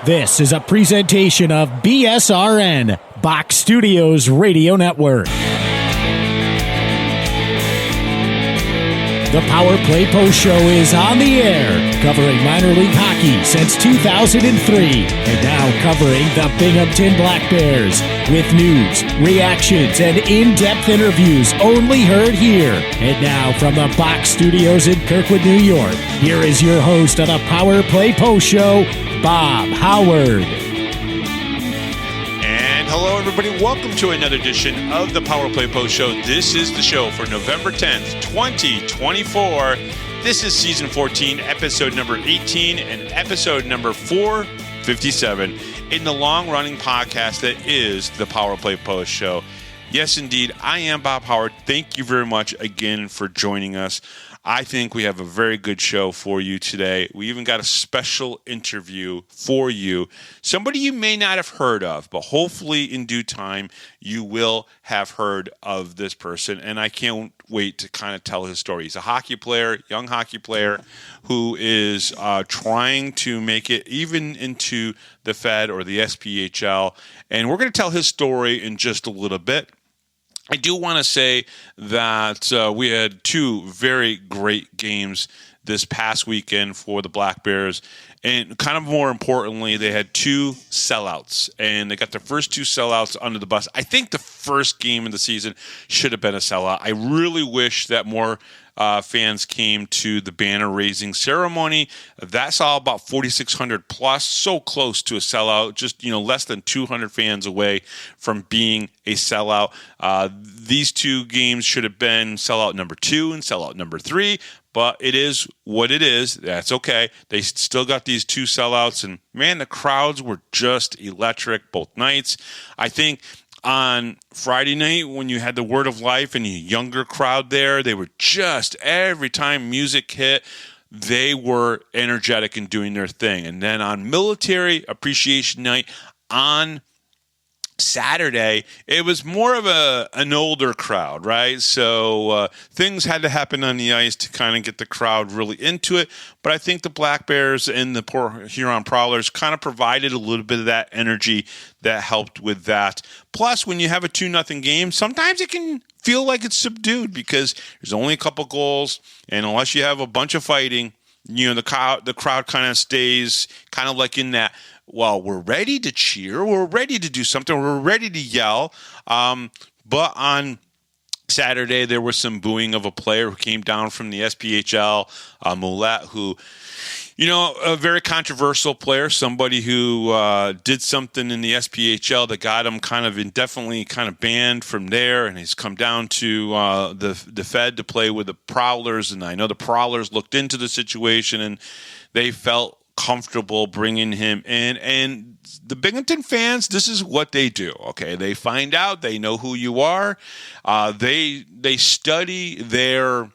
This is a presentation of BSRN, Box Studios Radio Network. The Power Play Post Show is on the air, covering minor league hockey since 2003, and now covering the Binghamton Black Bears with news, reactions, and in-depth interviews only heard here. And now from the Box Studios in Kirkwood, New York, here is your host of the Power Play Post Show, Bob Howard. Hello, everybody. Welcome to another edition of the Power Play Post Show. This is the show for November 10th, 2024. This is season 14, episode number 18, and episode number 457 in the long-running podcast that is the Power Play Post Show. Yes, indeed, I am Bob Howard. Thank you very much again for joining us. I think we have a very good show for you today. We even got a special interview for you. Somebody you may not have heard of, but hopefully in due time you will have heard of this person. And I can't wait to kind of tell his story. He's a hockey player, young hockey player, who is trying to make it even into the Fed or the SPHL. And we're going to tell his story in just a little bit. I do want to say that we had two very great games this past weekend for the Black Bears. And kind of more importantly, they had two sellouts. And they got their first two sellouts under the bus. I think the first game of the season should have been a sellout. I really wish that more fans came to the banner raising ceremony. That saw about 4,600 plus, so close to a sellout, just less than 200 fans away from being a sellout. These two games should have been sellout number 2 and sellout number 3, but it is what it is. That's okay. They still got these two sellouts, and man, the crowds were just electric both nights. I think on Friday night, when you had the Word of Life and a younger crowd there, they were just, every time music hit, they were energetic and doing their thing. And then on Military Appreciation Night on Saturday, it was more of an older crowd, right? So things had to happen on the ice to kind of get the crowd really into it. But I think the Black Bears and the Port Huron Prowlers kind of provided a little bit of that energy that helped with that. Plus, when you have a 2-0 game, sometimes it can feel like it's subdued because there's only a couple goals, and unless you have a bunch of fighting, the crowd kind of stays kind of like in that, well, we're ready to cheer, we're ready to do something, we're ready to yell. But on Saturday, there was some booing of a player who came down from the SPHL, Moulet, who, a very controversial player, somebody who did something in the SPHL that got him kind of indefinitely kind of banned from there, and he's come down to the Fed to play with the Prowlers, and I know the Prowlers looked into the situation, and they felt comfortable bringing him in. And the Binghamton fans, this is what they do, okay? They find out, they know who you are, they study their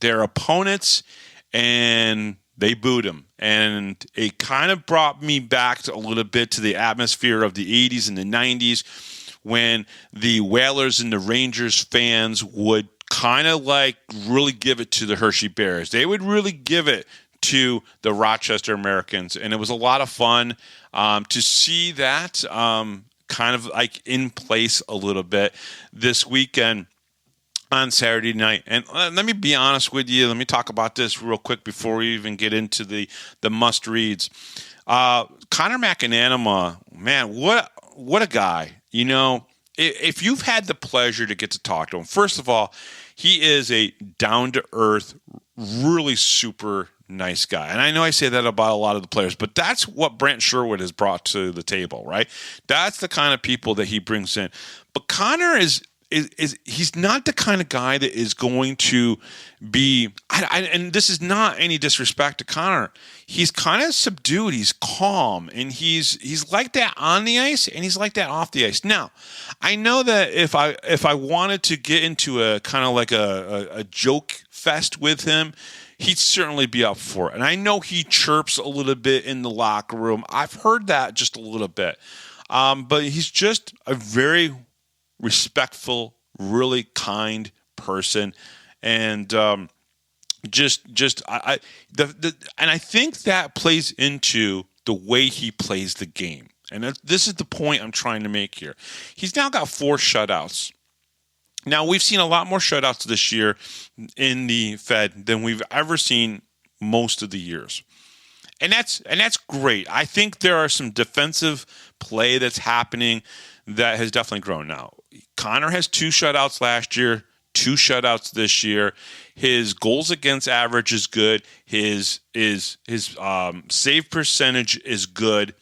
opponents, and they booed him. And it kind of brought me back a little bit to the atmosphere of the 80s and the 90s when the Whalers and the Rangers fans would kind of like really give it to the Hershey Bears. They would really give it to the Rochester Americans. And it was a lot of fun to see that kind of like in place a little bit this weekend on Saturday night. And let me be honest with you. Let me talk about this real quick before we even get into the must-reads. Connor McAnanama, man, what a guy. If you've had the pleasure to get to talk to him, first of all, he is a down-to-earth, really super nice guy. And I know I say that about a lot of the players, but that's what Brent Sherwood has brought to the table, right? That's the kind of people that he brings in. But Connor is he's not the kind of guy that is going to be, and this is not any disrespect to Connor. He's kind of subdued. He's calm, and he's like that on the ice, and he's like that off the ice. Now, I know that if I wanted to get into a kind of like a joke fest with him, he'd certainly be up for it. And I know he chirps a little bit in the locker room. I've heard that just a little bit. But he's just a very respectful, really kind person. And and I think that plays into the way he plays the game. And this is the point I'm trying to make here. He's now got 4 shutouts. Now, we've seen a lot more shutouts this year in the Fed than we've ever seen most of the years. And that's great. I think there are some defensive play that's happening that has definitely grown now. Connor has 2 shutouts last year, 2 shutouts this year. His goals against average is good. His save percentage is good.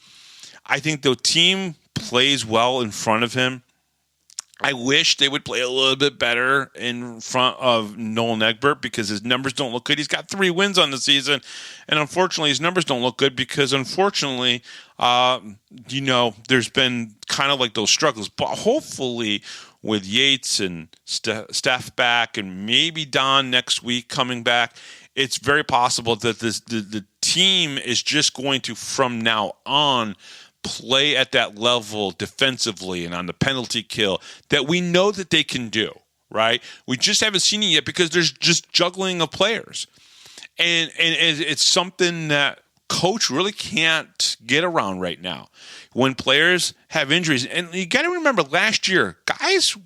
I think the team plays well in front of him. I wish they would play a little bit better in front of Nolan Egbert because his numbers don't look good. He's got 3 wins on the season, and unfortunately his numbers don't look good because unfortunately, there's been kind of like those struggles. But hopefully with Yates and Steph back and maybe Don next week coming back, it's very possible that the team is just going to, from now on, play at that level defensively and on the penalty kill that we know that they can do, right? We just haven't seen it yet because there's just juggling of players. And it's something that coach really can't get around right now. When players have injuries, and you got to remember last year, guys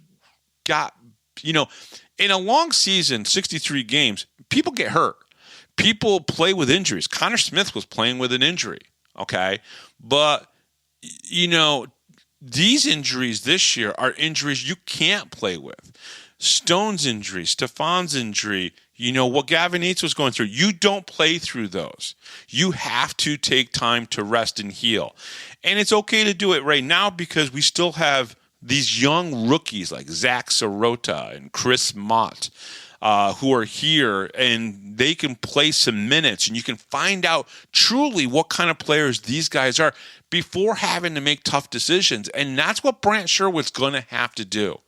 got, in a long season, 63 games, people get hurt. People play with injuries. Connor Smith was playing with an injury, okay? But these injuries this year are injuries you can't play with. Stone's injury, Stefan's injury, what Gavin Yates was going through. You don't play through those. You have to take time to rest and heal. And it's okay to do it right now because we still have these young rookies like Zach Sirota and Chris Mott who are here, and they can play some minutes, and you can find out truly what kind of players these guys are before having to make tough decisions. And that's what Brant Sherwood's going to have to do.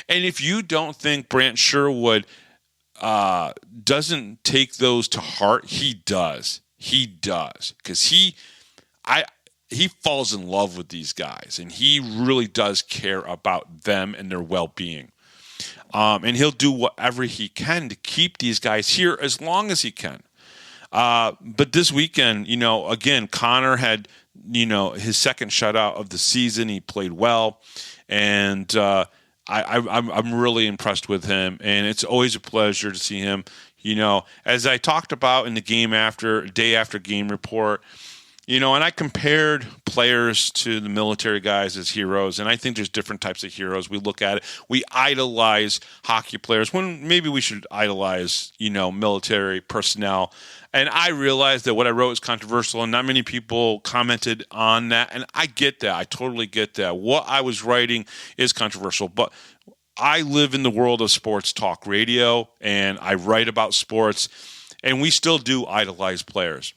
And if you don't think Brant Sherwood doesn't take those to heart, he does. He does. Because he falls in love with these guys, and he really does care about them and their well-being. And he'll do whatever he can to keep these guys here as long as he can. But this weekend, again, Connor had, his second shutout of the season. He played well, and I'm really impressed with him. And it's always a pleasure to see him. As I talked about in the day after game report, and I compared players to the military guys as heroes, and I think there's different types of heroes. We look at it. We idolize hockey players when maybe we should idolize, military personnel. And I realized that what I wrote is controversial, and not many people commented on that. And I get that. I totally get that. What I was writing is controversial, but I live in the world of sports talk radio, and I write about sports, and we still do idolize players.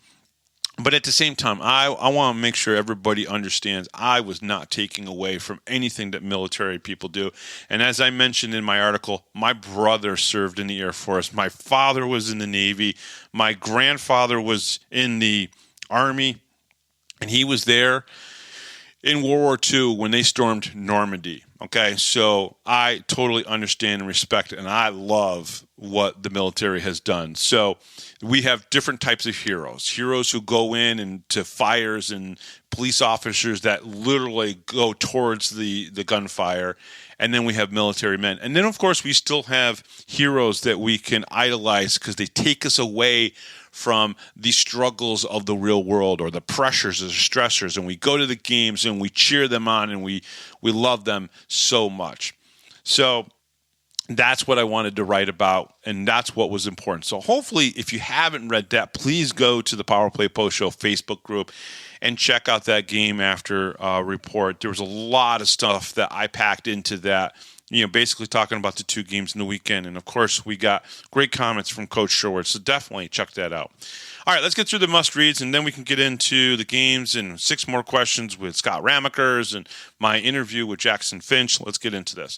But at the same time, I want to make sure everybody understands I was not taking away from anything that military people do. And as I mentioned in my article, my brother served in the Air Force. My father was in the Navy. My grandfather was in the Army, and he was there in World War II when they stormed Normandy. Okay, so I totally understand and respect it, and I love what the military has done. So we have different types of heroes who go in and to fires, and police officers that literally go towards the gunfire. And then we have military men. And then, of course, we still have heroes that we can idolize because they take us away from the struggles of the real world or the pressures or the stressors. And we go to the games and we cheer them on, and we love them so much. So that's what I wanted to write about, and that's what was important. So hopefully, if you haven't read that, please go to the Power Play Post Show Facebook group and check out that game after report. There was a lot of stuff that I packed into that, basically talking about the 2 games in the weekend. And, of course, we got great comments from Coach Sherwood, so definitely check that out. All right, let's get through the must-reads, and then we can get into the games and 6 more questions with Scott Ramaekers and my interview with Jackson Finch. Let's get into this.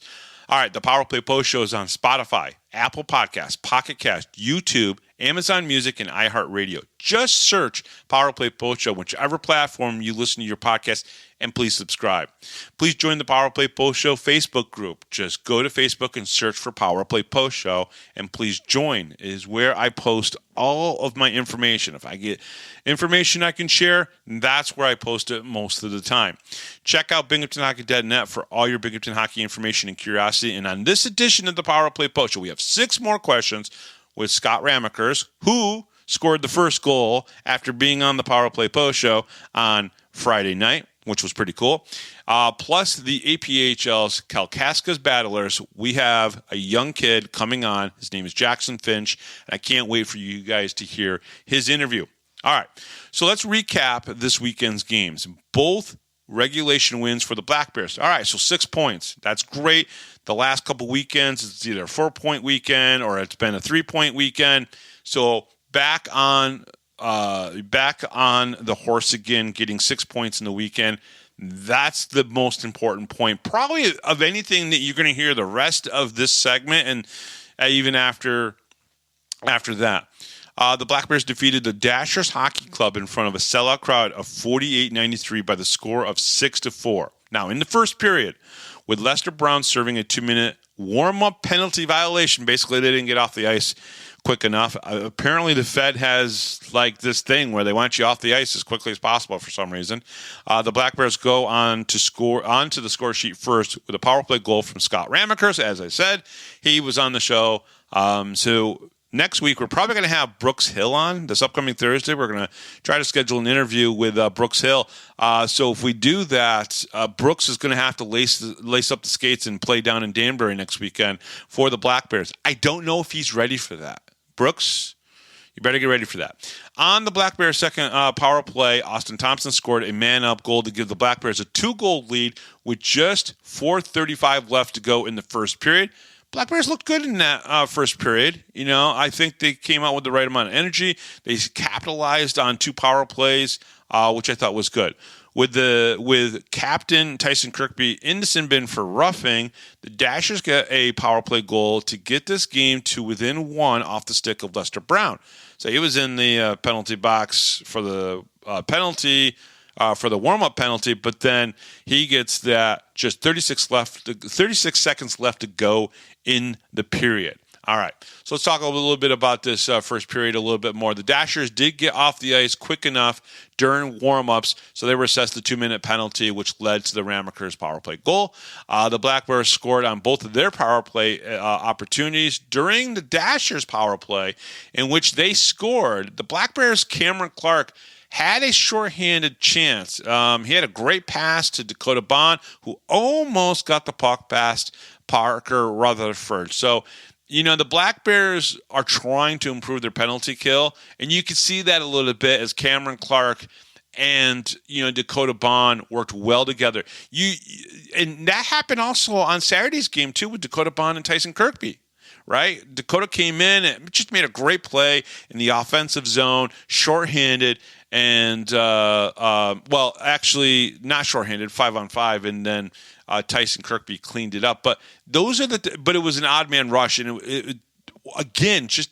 All right, the Power Play Post Show is on Spotify, Apple Podcasts, Pocket Cast, YouTube, Amazon Music, and iHeartRadio. Just search Power Play Post Show, whichever platform you listen to your podcast, and please subscribe. Please join the Power Play Post Show Facebook group. Just go to Facebook and search for Power Play Post Show, and please join. It is where I post all of my information. If I get information I can share, that's where I post it most of the time. Check out BinghamtonHockey.net for all your Binghamton hockey information and curiosity. And on this edition of the Power Play Post Show, we have 6 more questions with Scott Ramaekers, who scored the first goal after being on the Power Play Post Show on Friday night, which was pretty cool. Plus the APHL's Kalkaska's Battlers. We have a young kid coming on. His name is Jackson Finch, and I can't wait for you guys to hear his interview. All right, so let's recap this weekend's games. Both regulation wins for the Black Bears. All right, so 6 points. That's great. The last couple weekends, it's either a 4-point weekend or it's been a 3-point weekend. So back on the horse again, getting 6 points in the weekend. That's the most important point, probably of anything that you're going to hear the rest of this segment, and even after that. The Black Bears defeated the Dashers Hockey Club in front of a sellout crowd of 48-93 by the score of 6-4. Now, in the first period, with Lester Brown serving a 2-minute warm-up penalty violation, basically they didn't get off the ice quick enough. Apparently, the Fed has like this thing where they want you off the ice as quickly as possible for some reason. The Black Bears go on to score onto the score sheet first with a power play goal from Scott Ramaekers. As I said, he was on the show. So next week, we're probably going to have Brooks Hill on this upcoming Thursday. We're going to try to schedule an interview with Brooks Hill. So if we do that, Brooks is going to have to lace up the skates and play down in Danbury next weekend for the Black Bears. I don't know if he's ready for that. Brooks, you better get ready for that. On the Black Bears' second power play, Austin Thompson scored a man-up goal to give the Black Bears a 2-goal lead with just 4:35 left to go in the first period. Black Bears looked good in that first period. You know, I think they came out with the right amount of energy. They capitalized on 2 power plays, which I thought was good. With Captain Tyson Kirkby in the sin bin for roughing, the Dashers get a power play goal to get this game to within 1 off the stick of Lester Brown. So he was in the penalty box for the penalty. For the warm-up penalty, but then he gets that just 36 seconds left to go in the period. All right, so let's talk a little bit about this first period a little bit more. The Dashers did get off the ice quick enough during warm-ups, so they were assessed the 2-minute penalty, which led to the Ramaekers power play goal. The Black Bears scored on both of their power play opportunities during the Dashers power play, in which they scored. The Black Bears' Cameron Clark had a shorthanded chance. He had a great pass to Dakota Bond, who almost got the puck past Parker Rutherford. So, you know, the Black Bears are trying to improve their penalty kill, and you can see that a little bit as Cameron Clark and, you know, Dakota Bond worked well together. And that happened also on Saturday's game, too, with Dakota Bond and Tyson Kirkby. Right? Dakota came in and just made a great play in the offensive zone, shorthanded, and, well, actually not shorthanded, 5-on-5, and then Tyson Kirkby cleaned it up. But but it was an odd man rush, and again, just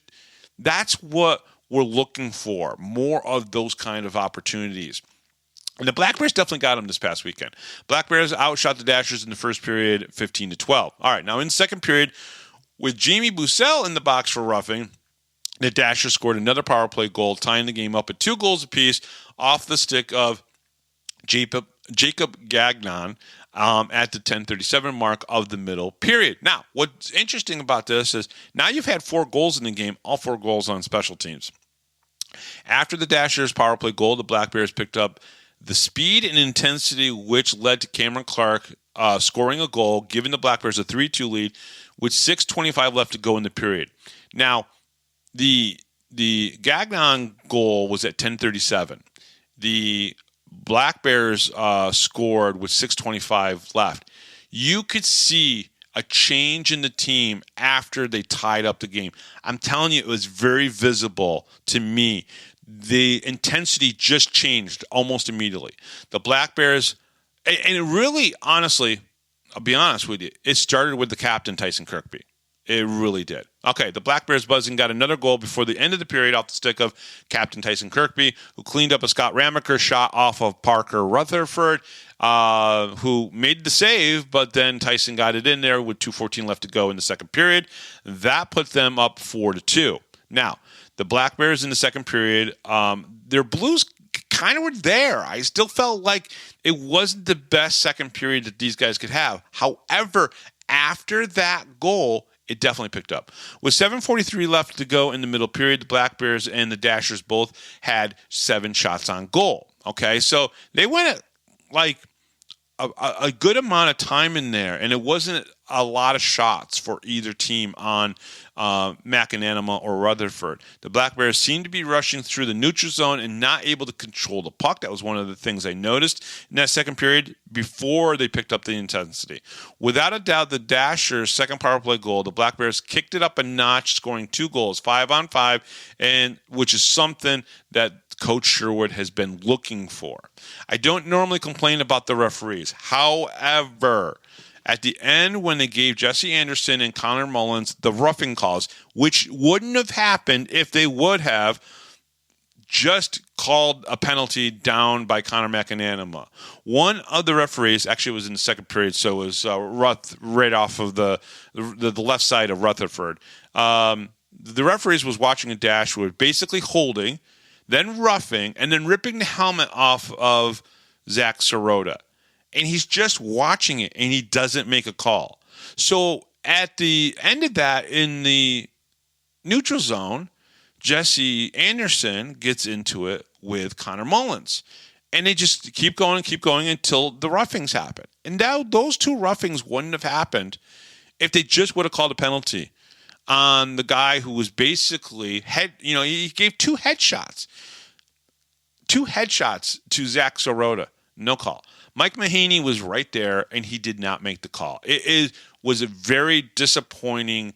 that's what we're looking for, more of those kind of opportunities. And the Black Bears definitely got them this past weekend. Black Bears outshot the Dashers in the first period, 15-12. All right, now in the second period, with Jamie Bussell in the box for roughing, the Dashers scored another power play goal, tying the game up at 2 goals apiece off the stick of Jacob Gagnon at the 10:37 mark of the middle period. Now, what's interesting about this is now you've had 4 goals in the game, all 4 goals on special teams. After the Dashers' power play goal, the Black Bears picked up the speed and intensity, which led to Cameron Clark scoring a goal, giving the Black Bears a 3-2 lead with 6:25 left to go in the period. Now, the Gagnon goal was at 10:37. The Black Bears scored with 6:25 left. You could see a change in the team after they tied up the game. I'm telling you, it was very visible to me. The intensity just changed almost immediately. The Black Bears, and it really, honestly, I'll be honest with you, it started with the captain, Tyson Kirkby. It really did. Okay, the Black Bears buzzing got another goal before the end of the period off the stick of Captain Tyson Kirkby, who cleaned up a Scott Ramaekers shot off of Parker Rutherford, who made the save, but then Tyson got it in there with 2:14 left to go in the second period. That put them up 4-2. Now, the Black Bears in the second period, their Blues kind of were there. I still felt like it wasn't the best second period that these guys could have. However, after that goal, it definitely picked up. With 7:43 left to go in the middle period, the Black Bears and the Dashers both had 7 shots on goal. Okay, so they went at like a good amount of time in there, and it wasn't a lot of shots for either team on McAnanama or Rutherford. The Black Bears seemed to be rushing through the neutral zone and not able to control the puck. That was one of the things I noticed in that second period before they picked up the intensity. Without a doubt, the Dashers' second power play goal, the Black Bears kicked it up a notch, scoring 2 goals, 5-on-5, and which is something that Coach Sherwood has been looking for. I don't normally complain about the referees. However, at the end, when they gave Jesse Anderson and Connor Mullins the roughing calls, which wouldn't have happened if they would have just called a penalty down by Connor McAnanama. One of the referees, actually it was in the second period, so it was right off of the left side of Rutherford. The referees was watching a dash with basically holding, then roughing, and then ripping the helmet off of Zach Sirota. And he's just watching it, and he doesn't make a call. So at the end of that, in the neutral zone, Jesse Anderson gets into it with Connor Mullins. And they just keep going until the roughings happen. And now those 2 roughings wouldn't have happened if they just would have called a penalty on the guy who was basically he gave 2 headshots. 2 headshots to Zach Sirota. No call. Mike Mahaney was right there, and he did not make the call. It was a very disappointing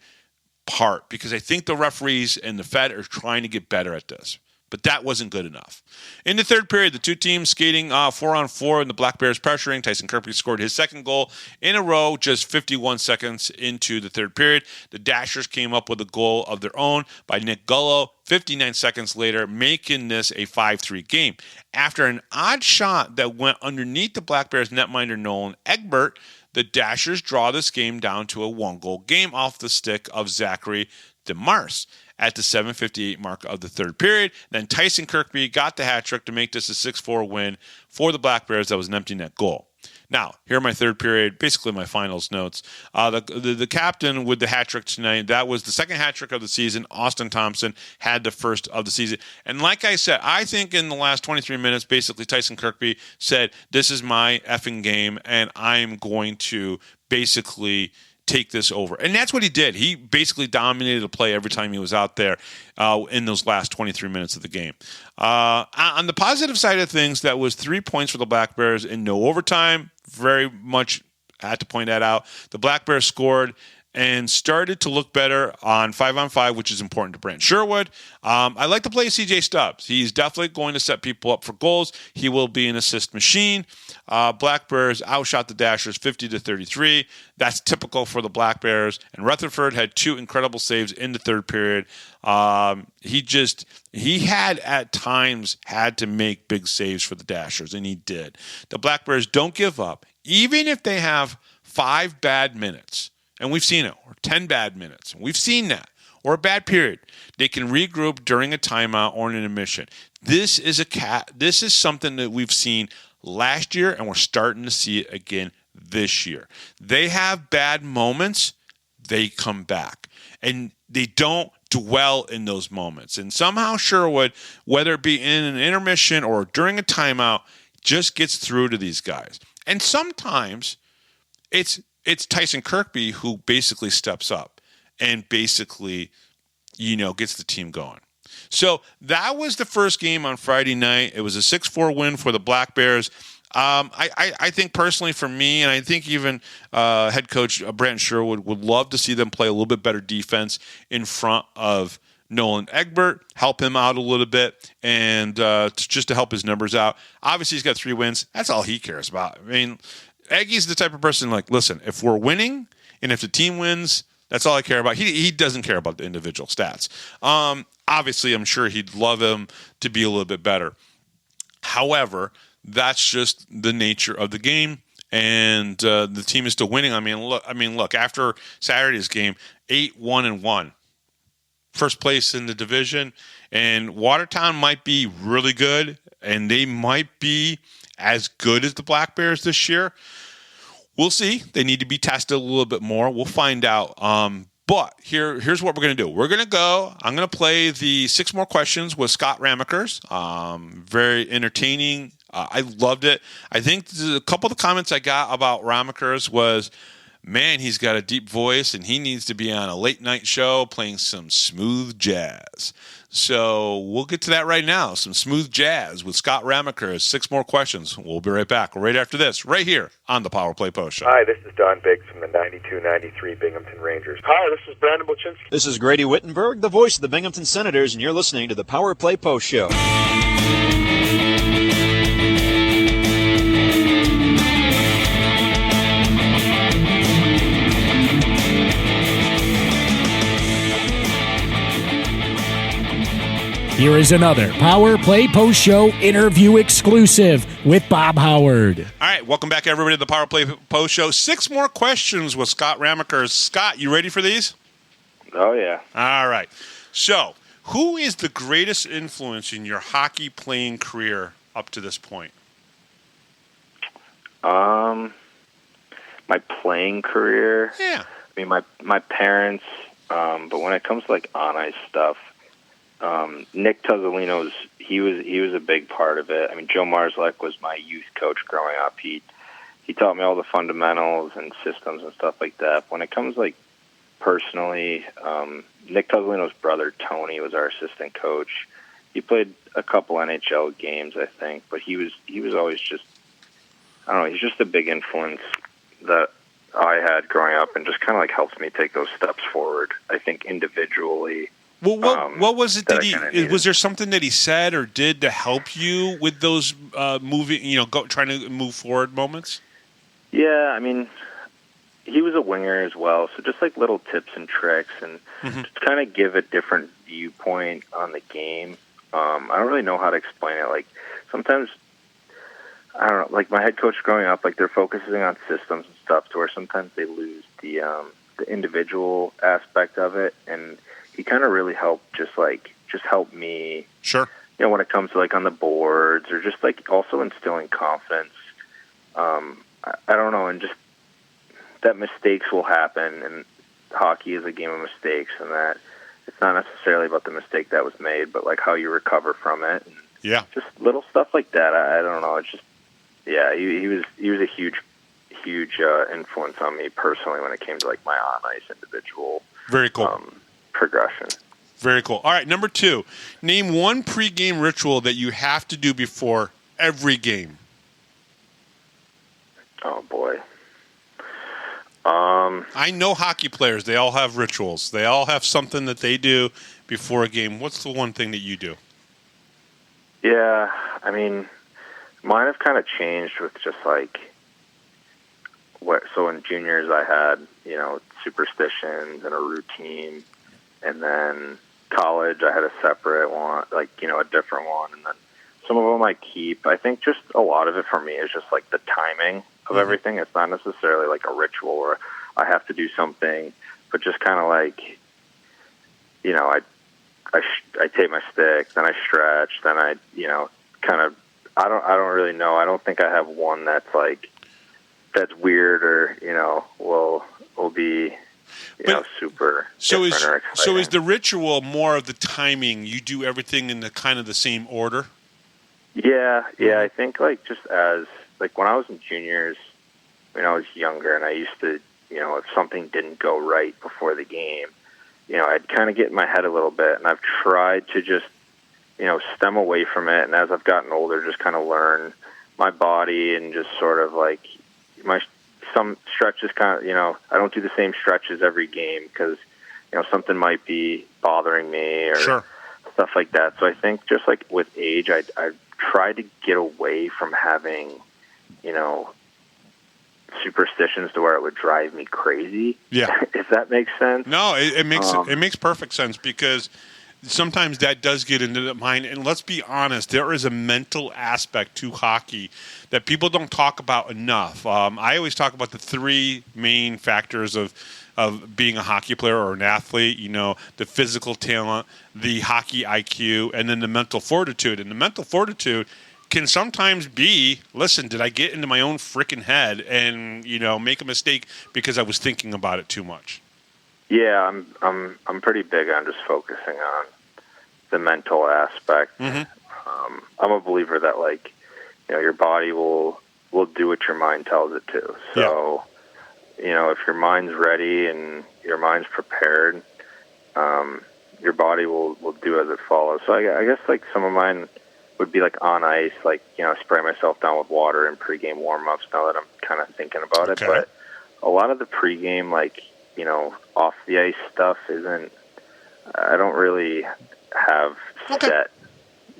part because I think the referees and the Fed are trying to get better at this. But that wasn't good enough. In the third period, the 2 teams skating 4-on-4 and the Black Bears pressuring. Tyson Kirkby scored his second goal in a row just 51 seconds into the third period. The Dashers came up with a goal of their own by Nick Gullo 59 seconds later, making this a 5-3 game. After an odd shot that went underneath the Black Bears netminder Nolan Egbert, the Dashers draw this game down to a 1-goal game off the stick of Zachary DeMars at the 7:58 mark of the third period. Then Tyson Kirkby got the hat trick to make this a 6-4 win for the Black Bears. That was an empty net goal. Now, here are my third period, basically my finals notes. The captain with the hat trick tonight, that was the second hat trick of the season. Austin Thompson had the first of the season. And like I said, I think in the last 23 minutes, basically Tyson Kirkby said, this is my effing game, and I'm going to basically take this over. And that's what he did. He basically dominated the play every time he was out there in those last 23 minutes of the game. On the positive side of things, that was 3 points for the Black Bears in no overtime. Very much had to point that out. The Black Bears scored and started to look better on 5-on-5, which is important to Brent Sherwood. I like to play CJ Stubbs. He's definitely going to set people up for goals. He will be an assist machine. Black Bears outshot the Dashers 50-33. That's typical for the Black Bears. And Rutherford had 2 incredible saves in the third period. He had at times had to make big saves for the Dashers, and he did. The Black Bears don't give up, even if they have 5 bad minutes. And we've seen it, or 10 bad minutes. We've seen that, or a bad period. They can regroup during a timeout or an intermission. This is something that we've seen last year, and we're starting to see it again this year. They have bad moments, they come back. And they don't dwell in those moments. And somehow Sherwood, whether it be in an intermission or during a timeout, just gets through to these guys. And sometimes it's Tyson Kirkby who basically steps up and basically, gets the team going. So that was the first game on Friday night. It was a 6-4 win for the Black Bears. I think personally for me, and I think even head coach Brent Sherwood would love to see them play a little bit better defense in front of Nolan Egbert, help him out a little bit, and just to help his numbers out. Obviously, he's got 3 wins. That's all he cares about. I mean, Aggie's the type of person listen, if we're winning and if the team wins, That's all I care about. He doesn't care about the individual stats. Obviously, I'm sure he'd love him to be a little bit better. However, that's just the nature of the game, and the team is still winning. I mean, look. After Saturday's game, 8-1-1, first place in the division, and Watertown might be really good, and they might be as good as the Black Bears this year. We'll see. They need to be tested a little bit more. We'll find out. But here's what we're going to do. I'm going to play the 6 more questions with Scott Ramaekers. Very entertaining. I loved it. I think a couple of the comments I got about Ramaekers was, man, he's got a deep voice and he needs to be on a late night show playing some smooth jazz. So we'll get to that right now. Some smooth jazz with Scott Ramaekers. 6 more questions. We'll be right back right after this, right here on the Power Play Post Show. Hi, this is Don Biggs from the 92-93 Binghamton Rangers. Hi, this is Brandon Bochinsky. This is Grady Wittenberg, the voice of the Binghamton Senators, and you're listening to the Power Play Post Show. Here is another Power Play Post Show interview exclusive with Bob Howard. All right, welcome back, everybody, to the Power Play Post Show. 6 more questions with Scott Ramaekers. Scott, you ready for these? Oh, yeah. All right. So, who is the greatest influence in your hockey playing career up to this point? My playing career? Yeah. I mean, my parents, but when it comes to, like, on-ice stuff, Nick Tuzzolino's, he was a big part of it. I mean, Joe Marslek was my youth coach growing up. He taught me all the fundamentals and systems and stuff like that. When it comes, like, personally, Nick Tuzzolino's brother, Tony, was our assistant coach. He played a couple NHL games, I think, but he was always just, I don't know, he's just a big influence that I had growing up and just kind of, like, helped me take those steps forward, I think, individually. Well, what was it was there something that he said or did to help you with those trying to move forward moments? Yeah, I mean, he was a winger as well, so just like little tips and tricks and just kind of give a different viewpoint on the game. I don't really know how to explain it. Like, sometimes, I don't know, like my head coach growing up, like they're focusing on systems and stuff to where sometimes they lose the individual aspect of it, and he kind of really helped just help me. Sure. You know, when it comes to like on the boards or just like also instilling confidence. I don't know, and just that mistakes will happen, and hockey is a game of mistakes, and that it's not necessarily about the mistake that was made, but like how you recover from it. And yeah. Just little stuff like that. I don't know. It's just, yeah, he was a huge influence on me personally when it came to like my on-ice individual. Very cool. Progression. Very cool. All right, number 2. Name one pregame ritual that you have to do before every game. Oh, boy. I know hockey players. They all have rituals. They all have something that they do before a game. What's the one thing that you do? Yeah, I mean, mine have kind of changed with just like so in juniors I had, you know, superstitions and a routine, and then college I had a separate one, like, you know, a different one, and then some of them I keep. I think just a lot of it for me is just like the timing of everything. It's not necessarily like a ritual or I have to do something, but just kind of like, you know, I tape my stick, then I stretch, then I, you know, kind of, I don't really know. I don't think I have one that's weird or, you know, will be, you know, super different or exciting. So is the ritual more of the timing? You do everything in the kind of the same order? Yeah. I think like just as, like when I was in juniors, when I was younger and I used to, you know, if something didn't go right before the game, you know, I'd kind of get in my head a little bit, and I've tried to just, you know, stem away from it. And as I've gotten older, just kind of learn my body and just sort of like some stretches kind of, you know, I don't do the same stretches every game because, you know, something might be bothering me or stuff like that. So I think just like with age, I try to get away from having, you know, superstitions to where it would drive me crazy. Yeah. If that makes sense. No, it makes perfect sense, because sometimes that does get into the mind. And let's be honest, there is a mental aspect to hockey that people don't talk about enough. I always talk about the three main factors of being a hockey player or an athlete, the physical talent, the hockey IQ, and then the mental fortitude. And the mental fortitude can sometimes be, listen, did I get into my own freaking head and, make a mistake because I was thinking about it too much? Yeah, I'm pretty big on just focusing on the mental aspect. Mm-hmm. I'm a believer that your body will do what your mind tells it to. So, if your mind's ready and your mind's prepared, your body will do as it follows. So I guess some of mine would be on ice, spray myself down with water in pregame warm-ups now that I'm kind of thinking about it. But a lot of the pregame, off the ice stuff I don't really have set,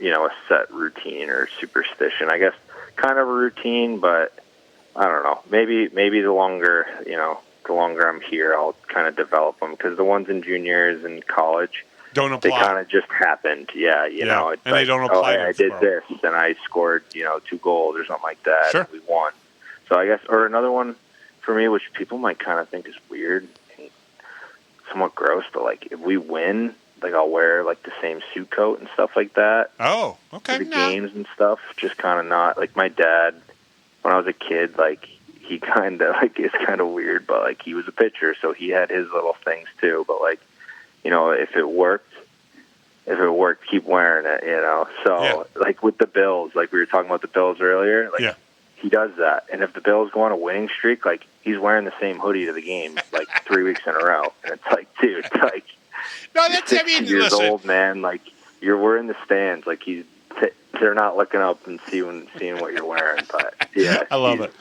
a set routine or superstition. I guess kind of a routine, but I don't know. Maybe the longer I'm here, I'll kind of develop them, because the ones in juniors and college don't apply. They kind of just happened. Yeah, it's and they don't apply. I did this, and I scored 2 goals or something like that. Sure. And we won. So I guess, or another one for me, which people might kind of think is weird and somewhat gross, but if we win, I'll wear the same suit coat and stuff like that. Oh, okay. For the games and stuff. Just kind of not my dad. When I was a kid, he kind of it's kind of weird, but he was a pitcher, so he had his little things too. But if it worked, keep wearing it. So with the Bills, we were talking about the Bills earlier. He does that, and if the Bills go on a winning streak, he's wearing the same hoodie to the game 3 weeks in a row, and it's dude, no, that's years listen. old, man. We're in the stands, they're not looking up and seeing what you're wearing. But yeah, I love it.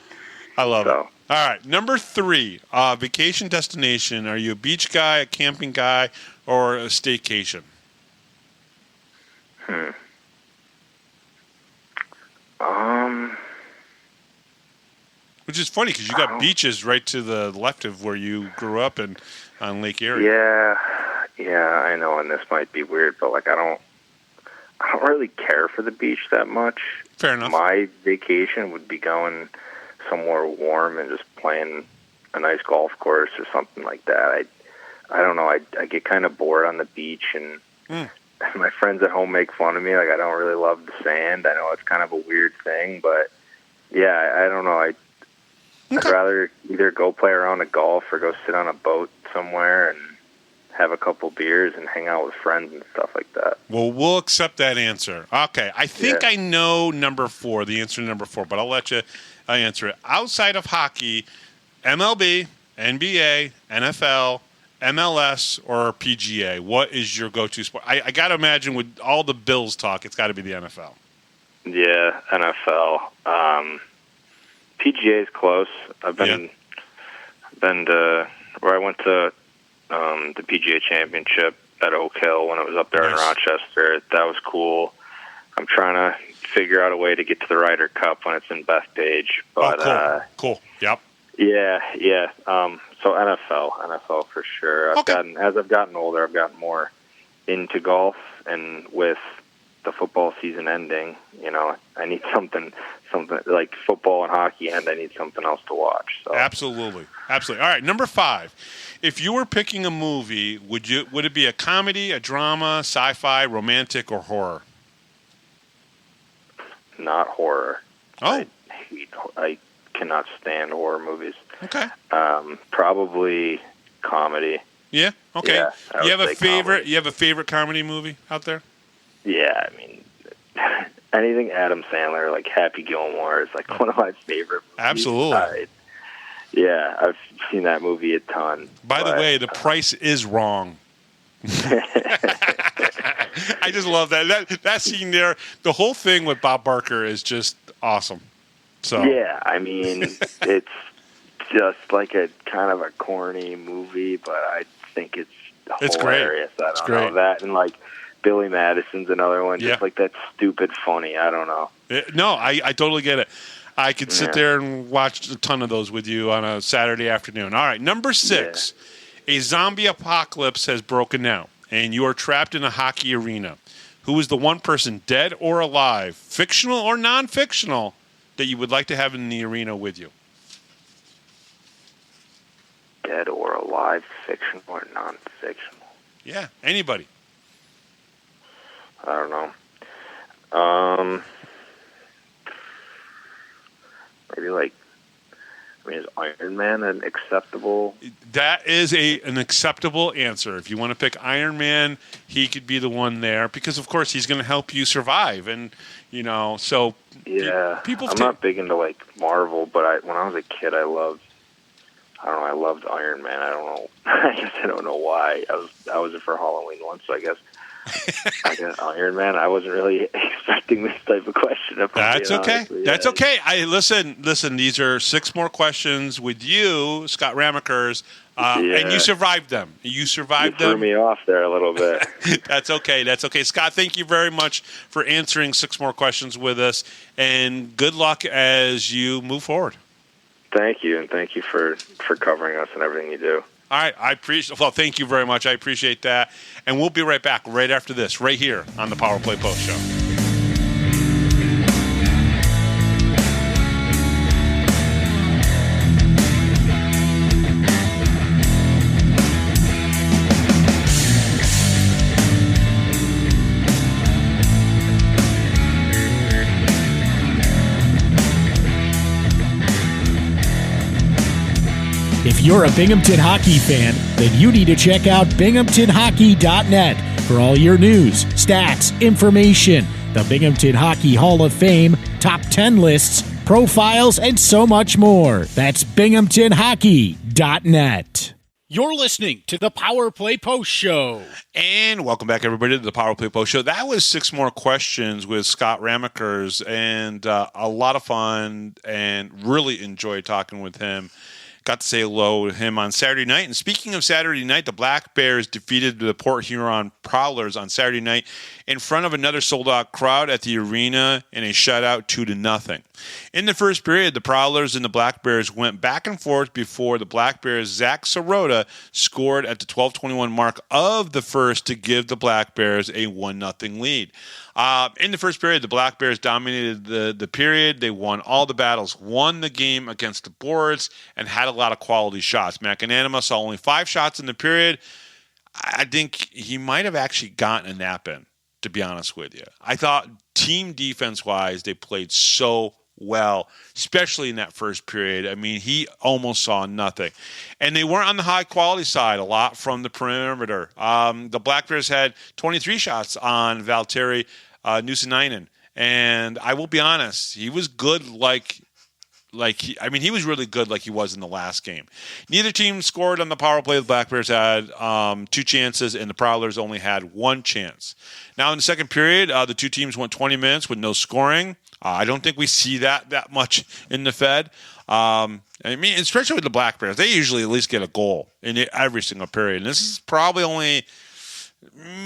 All right, number 3, vacation destination. Are you a beach guy, a camping guy, or a staycation? Which is funny because you got beaches right to the left of where you grew up on Lake Erie. Yeah, I know, and this might be weird, but I don't really care for the beach that much. Fair enough. My vacation would be going somewhere warm and just playing a nice golf course or something like that. I don't know. I get kind of bored on the beach, and my friends at home make fun of me. I don't really love the sand. I know it's kind of a weird thing, but yeah, I don't know. I'd rather either go play around a golf or go sit on a boat somewhere and have a couple beers and hang out with friends and stuff like that. Well, we'll accept that answer. Okay, I think I know number 4, the answer to number 4, but I'll let you answer it. Outside of hockey, MLB, NBA, NFL, MLS, or PGA, what is your go-to sport? I got to imagine with all the Bills talk, it's got to be the NFL. Yeah, NFL. PGA is close. I've been to where I went to the PGA Championship at Oak Hill when it was up there in Rochester. That was cool. I'm trying to figure out a way to get to the Ryder Cup when it's in Bethpage. But cool. Yep. Yeah. So NFL for sure. As I've gotten older, I've gotten more into golf, and with the football season ending, I need something like football and hockey end. I need something else to watch. So. Absolutely. All right, number 5. If you were picking a movie, would it be a comedy, a drama, sci-fi, romantic, or horror? Not horror. Oh. I cannot stand horror movies. Okay. Probably comedy. Yeah. Okay. Yeah, you have a favorite? Comedy. You have a favorite comedy movie out there? Yeah, I mean, anything Adam Sandler, like Happy Gilmore, is like one of my favorite movies. Absolutely. Yeah, I've seen that movie a ton. By the way, the price is wrong. I just love that scene there. The whole thing with Bob Barker is just awesome. So yeah, I mean, it's just like a kind of a corny movie, but I think it's hilarious. Great. I don't know that, and like Billy Madison's another one, just like that stupid funny. I don't know. No, I totally get it. I could sit there and watch a ton of those with you on a Saturday afternoon. All right, number 6. Yeah. A zombie apocalypse has broken out, and you are trapped in a hockey arena. Who is the one person, dead or alive, fictional or non-fictional, that you would like to have in the arena with you? Dead or alive, fictional or non-fictional? Yeah, anybody. I don't know. Maybe is Iron Man an acceptable? That is an acceptable answer. If you want to pick Iron Man, he could be the one there because, of course, he's going to help you survive. And, so yeah, people. I'm not big into Marvel, but when I was a kid, I loved Iron Man. I don't know. I don't know why. I was it for Halloween once, so I guess Iron Man. I wasn't really expecting this type of question. That's okay. That's okay. Listen. These are 6 more questions with you, Scott Ramaekers, and you survived them. You threw me off there a little bit. That's okay. Scott, thank you very much for answering 6 more questions with us, and good luck as you move forward. Thank you, and thank you for covering us and everything you do. All right, well, thank you very much. I appreciate that. And we'll be right back right after this, right here on the Power Play Post Show. If you're a Binghamton hockey fan, then you need to check out binghamtonhockey.net for all your news, stats, information, the Binghamton Hockey Hall of Fame, top 10 lists, profiles, and so much more. That's binghamtonhockey.net. You're listening to the Power Play Post Show. And welcome back, everybody, to the Power Play Post Show. That was 6 more questions with Scott Ramaekers, and a lot of fun, and really enjoyed talking with him. Got to say hello to him on Saturday night. And speaking of Saturday night, the Black Bears defeated the Port Huron Prowlers on Saturday night in front of another sold-out crowd at the arena in a shutout 2-0. In the first period, the Prowlers and the Black Bears went back and forth before the Black Bears' Zach Sirota scored at the 12:21 mark of the first to give the Black Bears a 1-0 lead. In the first period, the Black Bears dominated the period. They won all the battles, won the game against the boards, and had a lot of quality shots. McAnanima saw only 5 shots in the period. I think he might have actually gotten a nap in, to be honest with you. I thought team defense-wise, they played so well, especially in that first period. I mean, he almost saw nothing. And they weren't on the high-quality side, a lot from the perimeter. The Black Bears had 23 shots on Valtteri Nuusinainen. And I will be honest, he was good he was really good like he was in the last game. Neither team scored on the power play. The Black Bears had 2 chances, and the Prowlers only had 1 chance. Now, in the second period, the 2 teams went 20 minutes with no scoring. I don't think we see that much in the Fed. I mean, especially with the Black Bears, they usually at least get a goal in every single period. And this is probably only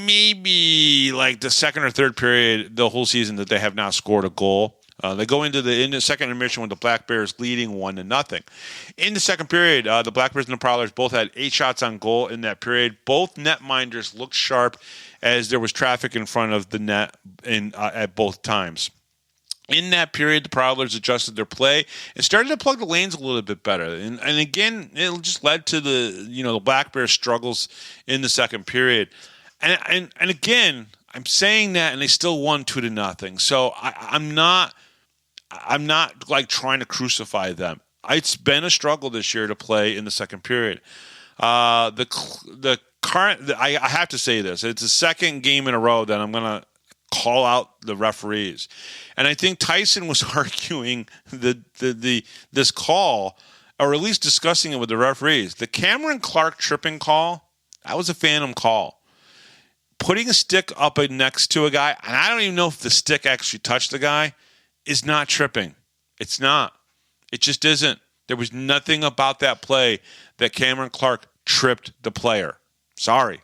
maybe like the second or third period the whole season that they have not scored a goal. They go into the second intermission with the Black Bears leading 1-0. In the second period, the Black Bears and the Prowlers both had 8 shots on goal in that period. Both netminders looked sharp as there was traffic in front of the net at both times. In that period, the Prowlers adjusted their play and started to plug the lanes a little bit better. And again, it just led to the Black Bears struggles in the second period. And again, I'm saying that, and they still won 2-0. So I'm not like trying to crucify them. It's been a struggle this year to play in the second period. I have to say this. It's the second game in a row that I'm going to call out the referees. And I think Tyson was arguing this call, or at least discussing it with the referees. The Cameron Clark tripping call, that was a phantom call. Putting a stick up next to a guy, and I don't even know if the stick actually touched the guy, is not tripping. It's not. It just isn't. There was nothing about that play that Cameron Clark tripped the player. Sorry.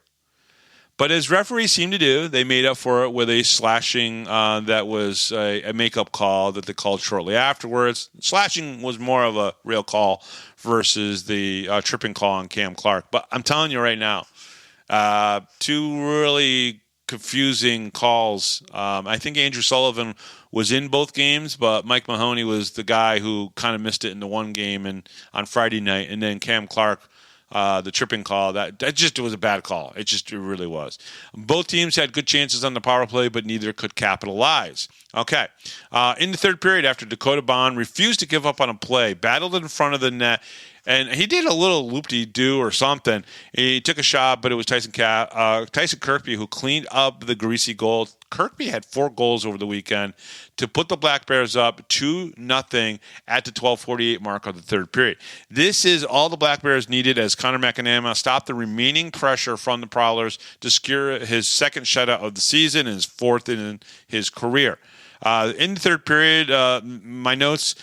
But as referees seem to do, they made up for it with a slashing that was a makeup call that they called shortly afterwards. Slashing was more of a real call versus the tripping call on Cam Clark. But I'm telling you right now, two really confusing calls. I think Andrew Sullivan was in both games, but Mike Mahoney was the guy who kind of missed it in the one game and on Friday night. And then Cam Clark, the tripping call, that just was a bad call. It really was. Both teams had good chances on the power play, but neither could capitalize. Okay. In the third period, after Dakota Bond refused to give up on a play, battled in front of the net, and he did a little loop-de-doo or something. He took a shot, but it was Tyson Kirkby who cleaned up the greasy goal. Kirkby had 4 goals over the weekend to put the Black Bears up 2-0 at the 12:48 mark of the third period. This is all the Black Bears needed as Connor McNamara stopped the remaining pressure from the Prowlers to secure his second shutout of the season and his 4th in his career. In the third period, my notes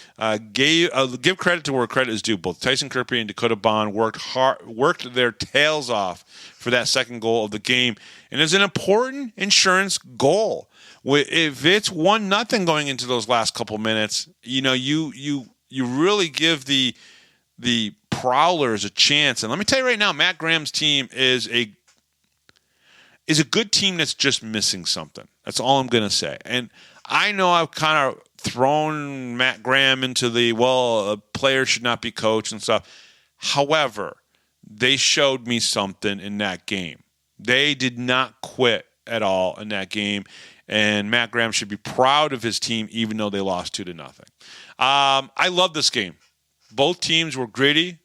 give credit to where credit is due. Both Tyson Kirkby and Dakota Bond worked their tails off for that second goal of the game, and it's an important insurance goal. If it's 1-0 going into those last couple minutes, you really give the Prowlers a chance. And let me tell you right now, Matt Graham's team is a good team that's just missing something. That's all I'm going to say. And I know I've kind of thrown Matt Graham into a player should not be coached and stuff. However, they showed me something in that game. They did not quit at all in that game, and Matt Graham should be proud of his team even though they lost 2-0. I love this game. Both teams were gritty,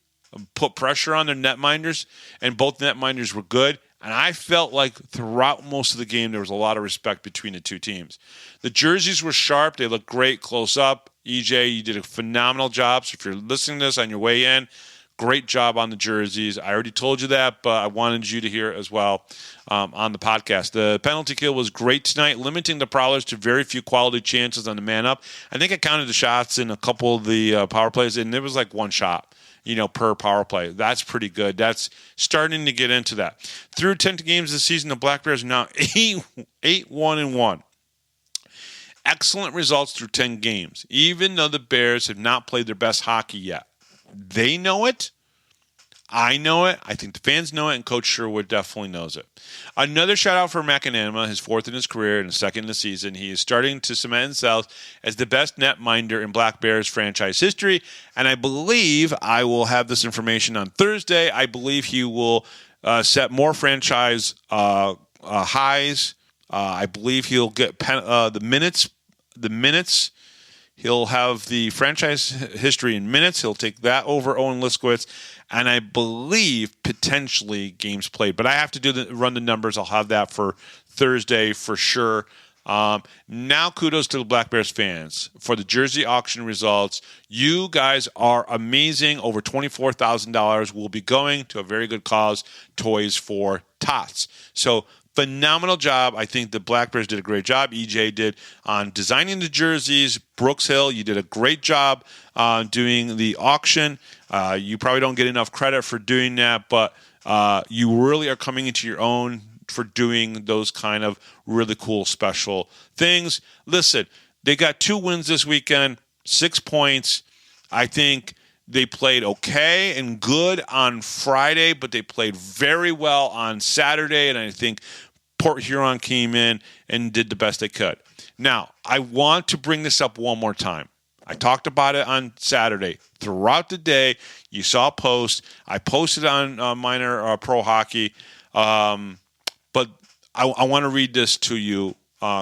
put pressure on their netminders, and both netminders were good. And I felt like throughout most of the game, there was a lot of respect between the two teams. The jerseys were sharp. They looked great close up. EJ, you did a phenomenal job. So if you're listening to this on your way in, great job on the jerseys. I already told you that, but I wanted you to hear it as well on the podcast. The penalty kill was great tonight, limiting the Prowlers to very few quality chances on the man up. I think I counted the shots in a couple of the power plays, and there was like one shot per power play. That's pretty good. That's starting to get into that. Through 10 games this season, the Black Bears are now 8-1-1. Excellent results through 10 games, even though the Bears have not played their best hockey yet. They know it. I know it. I think the fans know it, and Coach Sherwood definitely knows it. Another shout-out for McNamara, his 4th in his career and his 2nd in the season. He is starting to cement himself as the best netminder in Black Bears franchise history, and I believe I will have this information on Thursday. I believe he will set more franchise highs. I believe he'll get the minutes. He'll have the franchise history in minutes. He'll take that over Owen Liskowitz. And I believe potentially games played. But I have to run the numbers. I'll have that for Thursday for sure. Now kudos to the Black Bears fans for the jersey auction results. You guys are amazing. Over $24,000 will be going to a very good cause, Toys for Tots. So phenomenal job. I think the Black Bears did a great job. EJ did on designing the jerseys. Brooks Hill, you did a great job doing the auction. You probably don't get enough credit for doing that, but you really are coming into your own for doing those kind of really cool special things. Listen, they got 2 wins this weekend, 6 points. I think they played okay and good on Friday, but they played very well on Saturday, and I think Port Huron came in and did the best they could. Now, I want to bring this up one more time. I talked about it on Saturday. Throughout the day, you saw a post. I posted on Minor Pro Hockey, but I want to read this to you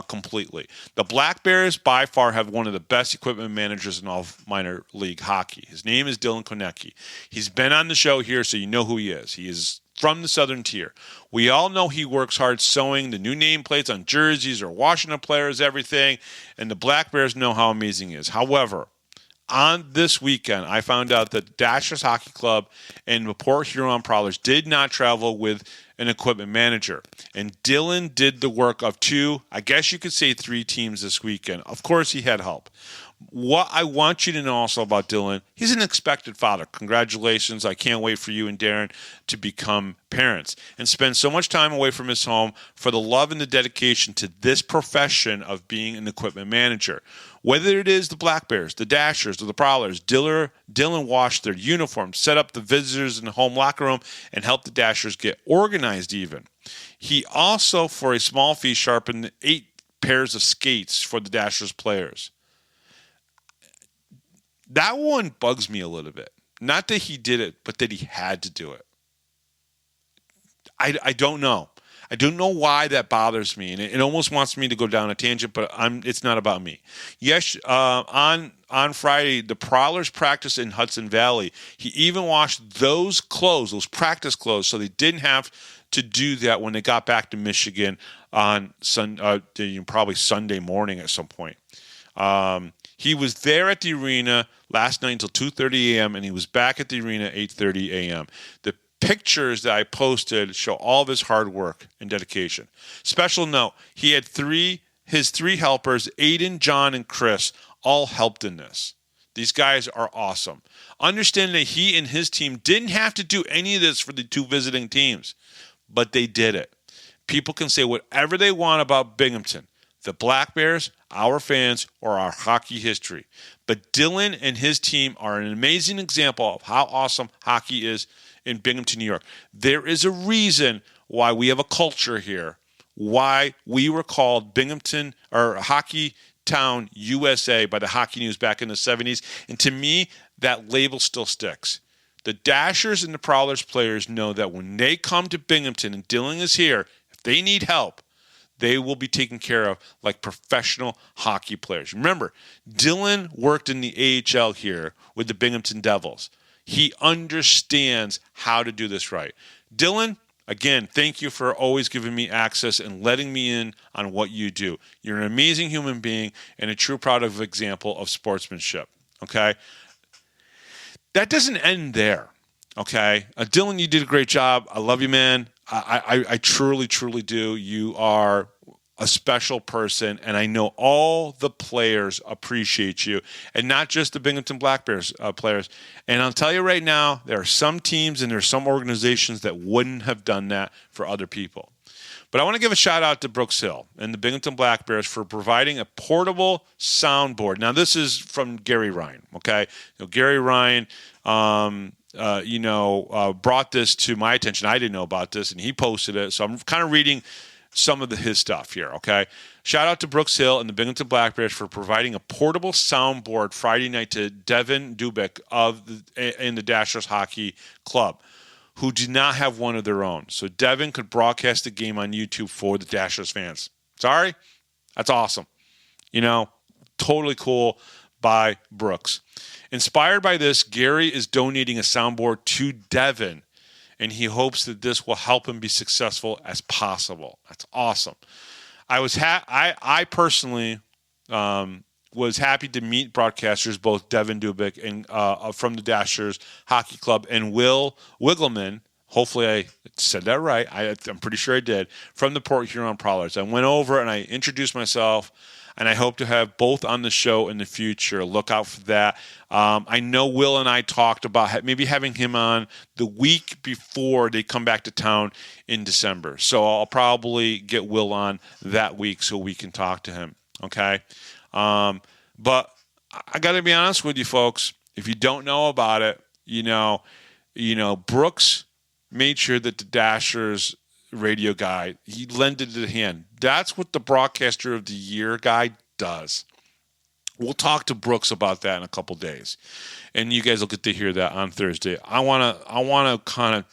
completely. The Black Bears, by far, have one of the best equipment managers in all of minor league hockey. His name is Dylan Konecki. He's been on the show here, so you know who he is. He is from the Southern Tier. We all know he works hard sewing the new nameplates on jerseys or washing the players, everything, and the Black Bears know how amazing he is. However, on this weekend, I found out that Dashers Hockey Club and the Port Huron Prowlers did not travel with an equipment manager. And Dylan did the work of 2, I guess you could say 3 teams this weekend. Of course, he had help. What I want you to know also about Dylan, he's an expected father. Congratulations. I can't wait for you and Darren to become parents and spend so much time away from his home for the love and the dedication to this profession of being an equipment manager. Whether it is the Black Bears, the Dashers, or the Prowlers, Dylan washed their uniforms, set up the visitors in the home locker room, and helped the Dashers get organized even. He also, for a small fee, sharpened 8 pairs of skates for the Dashers players. That one bugs me a little bit. Not that he did it, but that he had to do it. I don't know. I don't know why that bothers me, and it almost wants me to go down a tangent, but it's not about me. Yes, on Friday, the Prowlers practiced in Hudson Valley. He even washed those clothes, those practice clothes, so they didn't have to do that when they got back to Michigan on probably Sunday morning at some point. He was there at the arena last night until 2:30 a.m., and he was back at the arena at 8:30 a.m. The pictures that I posted show all of his hard work and dedication. Special note, he had his three helpers, Aiden, John, and Chris, all helped in this. These guys are awesome. Understand that he and his team didn't have to do any of this for the 2 visiting teams, but they did it. People can say whatever they want about Binghamton, the Black Bears, our fans, or our hockey history. But Dylan and his team are an amazing example of how awesome hockey is in Binghamton, New York. There is a reason why we have a culture here, why we were called Binghamton or Hockey Town USA by the Hockey News back in the 70s. And to me, that label still sticks. The Dashers and the Prowlers players know that when they come to Binghamton and Dylan is here, if they need help, they will be taken care of like professional hockey players. Remember, Dylan worked in the AHL here with the Binghamton Devils. He understands how to do this right. Dylan, again, thank you for always giving me access and letting me in on what you do. You're an amazing human being and a true product example of sportsmanship, okay? That doesn't end there, okay? Dylan, you did a great job. I love you, man. I truly, truly do. You are a special person, and I know all the players appreciate you, and not just the Binghamton Black Bears players. And I'll tell you right now, there are some teams and there are some organizations that wouldn't have done that for other people. But I want to give a shout out to Brooks Hill and the Binghamton Black Bears for providing a portable soundboard. Now, this is from Gary Ryan, okay? Gary Ryan, brought this to my attention. I didn't know about this, and he posted it. So I'm kind of reading some of his stuff here, okay? Shout out to Brooks Hill and the Binghamton Black Bears for providing a portable soundboard Friday night to Devin Dubik in the Dashers Hockey Club, who did not have one of their own. So Devin could broadcast the game on YouTube for the Dashers fans. Sorry? That's awesome. Totally cool by Brooks. Inspired by this, Gary is donating a soundboard to Devin, and he hopes that this will help him be successful as possible. That's awesome. I personally was happy to meet broadcasters, both Devin Dubik and from the Dashers Hockey Club, and Will Wiggleman. Hopefully I said that right. I'm pretty sure I did. From the Port Huron Prowlers. I went over and I introduced myself, and I hope to have both on the show in the future. Look out for that. I know Will and I talked about maybe having him on the week before they come back to town in December. So I'll probably get Will on that week so we can talk to him, okay? But I got to be honest with you folks. If you don't know about it, Brooks made sure that the Dashers radio guy, he lended a hand. That's what the Broadcaster of the Year guy does. We'll talk to Brooks about that in a couple days, and you guys will get to hear that on Thursday. I want to kind of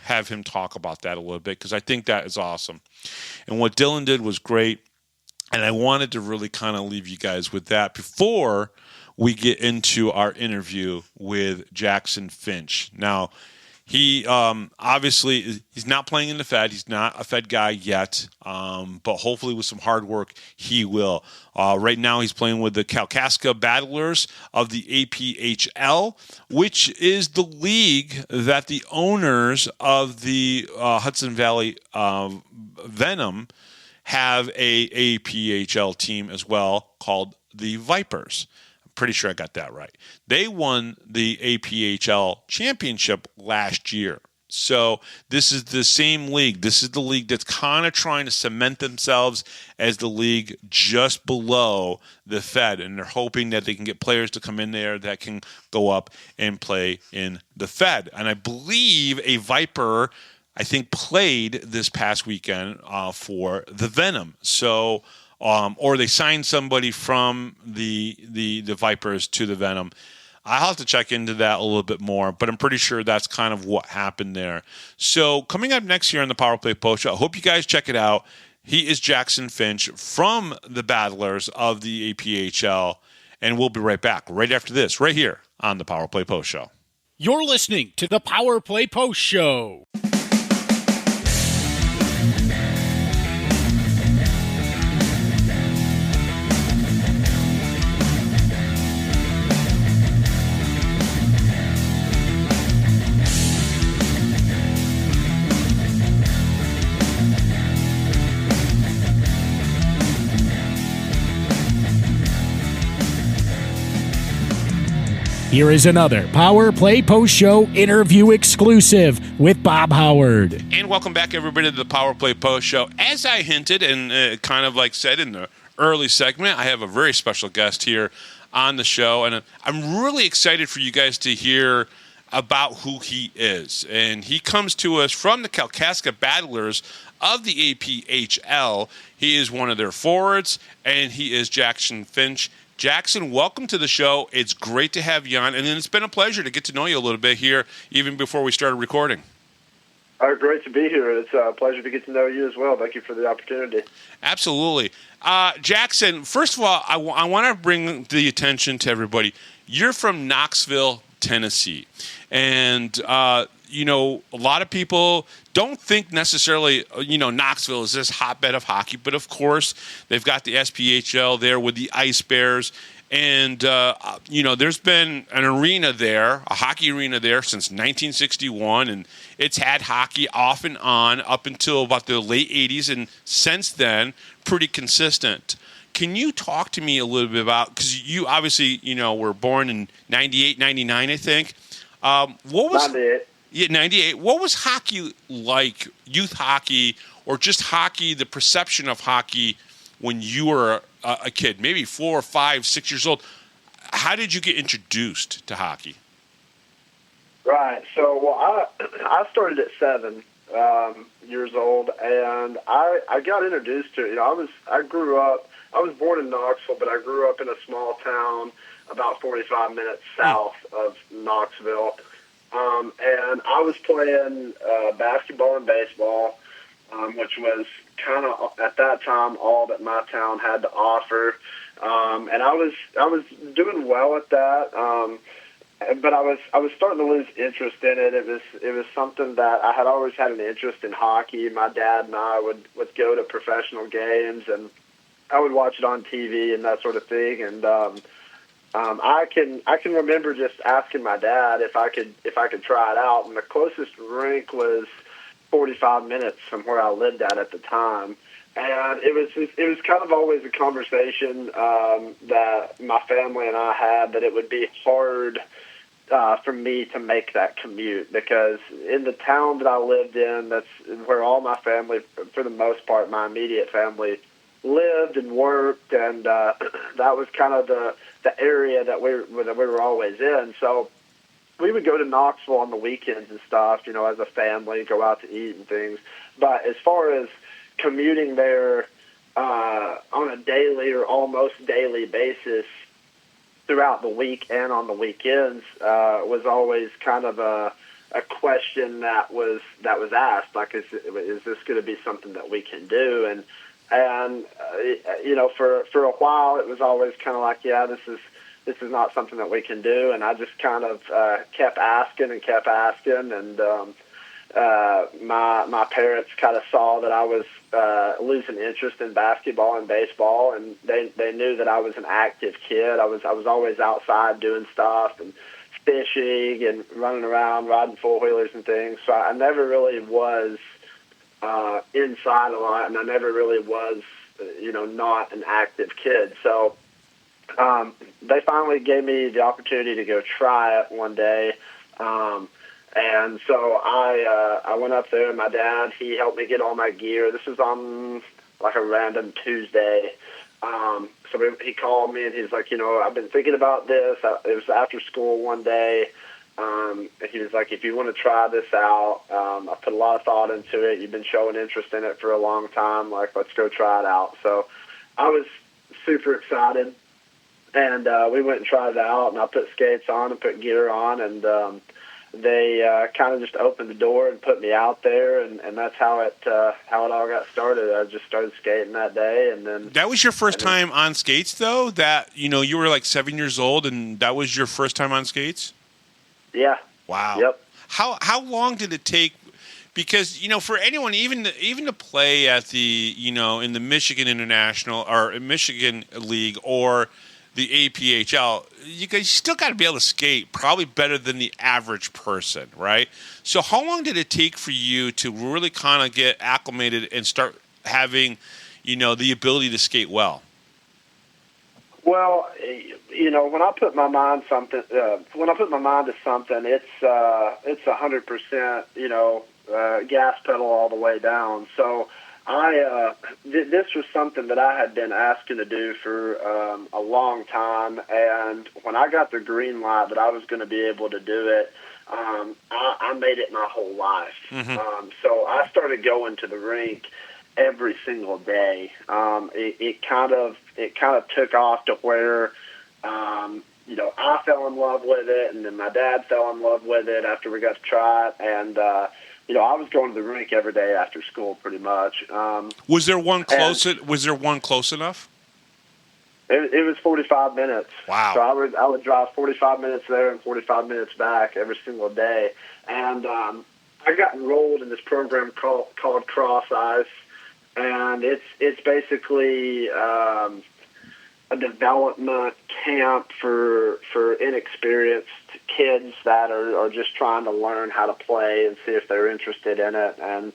have him talk about that a little bit because I think that is awesome. And what Dylan did was great, and I wanted to really kind of leave you guys with that before we get into our interview with Jackson Finch. Now, he obviously he's not playing in the Fed. He's not a Fed guy yet, but hopefully with some hard work, he will. Right now, he's playing with the Kalkaska Battlers of the APHL, which is the league that the owners of the Hudson Valley Venom have a APHL team as well called the Vipers. pretty sure I got that right. They won the APHL championship last year. So this is the same league. This is the league that's kind of trying to cement themselves as the league just below the Fed, and they're hoping that they can get players to come in there that can go up and play in the Fed. And I believe a Viper, I think, played this past weekend for the Venom. So, or they signed somebody from the Vipers to the Venom. I'll have to check into that a little bit more, but I'm pretty sure that's kind of what happened there. So coming up next year on the Power Play Post Show, I hope you guys check it out. He is Jackson Finch from the Battlers of the APHL, and we'll be right back right after this, right here on the Power Play Post Show. You're listening to the Power Play Post Show. Here is another Power Play Post Show interview exclusive with Bob Howard. And welcome back, everybody, to the Power Play Post Show. As I hinted and kind of like said in the early segment, I have a very special guest here on the show, and I'm really excited for you guys to hear about who he is. And he comes to us from the Kalkaska Battlers of the APHL. He is one of their forwards, and he is Jackson Finch. Jackson, welcome to the show. It's great to have you on, and it's been a pleasure to get to know you a little bit here, even before we started recording. Great to be here. It's a pleasure to get to know you as well. Thank you for the opportunity. Absolutely. Jackson, first of all, I want to bring the attention to everybody. You're from Knoxville, Tennessee, and you know, a lot of people don't think necessarily, you know, Knoxville is this hotbed of hockey, but of course they've got the SPHL there with the Ice Bears, and you know, there's been an arena there, a hockey arena there since 1961, and it's had hockey off and on up until about the late 80s, and since then, pretty consistent. Can you talk to me a little bit about, because you obviously, you know, were born in 98, 99, I think. What was 98. Yeah, 98. What was hockey like, youth hockey, or just hockey, the perception of hockey when you were a kid, maybe 4 or 5, 6 years old? How did you get introduced to hockey? Right. So, well, I started at 7 years old, and I got introduced to it. You know, I was born in Knoxville, but I grew up in a small town about 45 minutes south of Knoxville. And I was playing basketball and baseball, which was kind of at that time all that my town had to offer. And I was doing well at that, but I was starting to lose interest in it. It was something that I had always had an interest in hockey. My dad and I would go to professional games, and I would watch it on TV and that sort of thing. And I can remember just asking my dad if I could try it out, and the closest rink was 45 minutes from where I lived at the time, and it was kind of always a conversation that my family and I had, that it would be hard for me to make that commute, because in the town that I lived in, that's where all my family, for the most part, my immediate family, lived and worked, and that was kind of the area that we were always in. So we would go to Knoxville on the weekends and stuff, you know, as a family, go out to eat and things. But as far as commuting there on a daily or almost daily basis throughout the week and on the weekends was always kind of a question that was asked, like, is this going to be something that we can do? And you know, for a while, it was always kind of like, yeah, this is not something that we can do. And I just kind of kept asking, and my parents kind of saw that I was losing interest in basketball and baseball, and they knew that I was an active kid. I was always outside doing stuff and fishing and running around, riding four-wheelers and things. So I never really was inside a lot, and I never really was, you know, not an active kid. So they finally gave me the opportunity to go try it one day. And so I went up there, and my dad, he helped me get all my gear. This was on like a random Tuesday. So he called me, and he's like, I've been thinking about this. It was after school one day. And he was like, if you want to try this out, I put a lot of thought into it. You've been showing interest in it for a long time. Like, let's go try it out. So I was super excited. And we went and tried it out, and I put skates on and put gear on, and they kind of just opened the door and put me out there, and that's how it all got started. I just started skating that day, and then that was your first time on skates, though. That you were like 7 years old, and that was your first time on skates. Yeah. Wow. Yep. How long did it take? Because for anyone, even to play at the in the Michigan International or Michigan League or the APHL, you still got to be able to skate probably better than the average person, right? So how long did it take for you to really kind of get acclimated and start having, the ability to skate well? Well, when I put my mind to something, it's 100%, gas pedal all the way down. So this was something that I had been asking to do for a long time, and when I got the green light that I was going to be able to do it, I made it my whole life. Mm-hmm. So I started going to the rink every single day. It kind of took off to where I fell in love with it, and then my dad fell in love with it after we got to try it, and I was going to the rink every day after school, pretty much. Was there one close? Was there one close enough? It was 45 minutes. Wow! So I would drive 45 minutes there and 45 minutes back every single day, and I got enrolled in this program called Cross Ice, and it's basically a development camp for inexperienced kids that are just trying to learn how to play and see if they're interested in it, and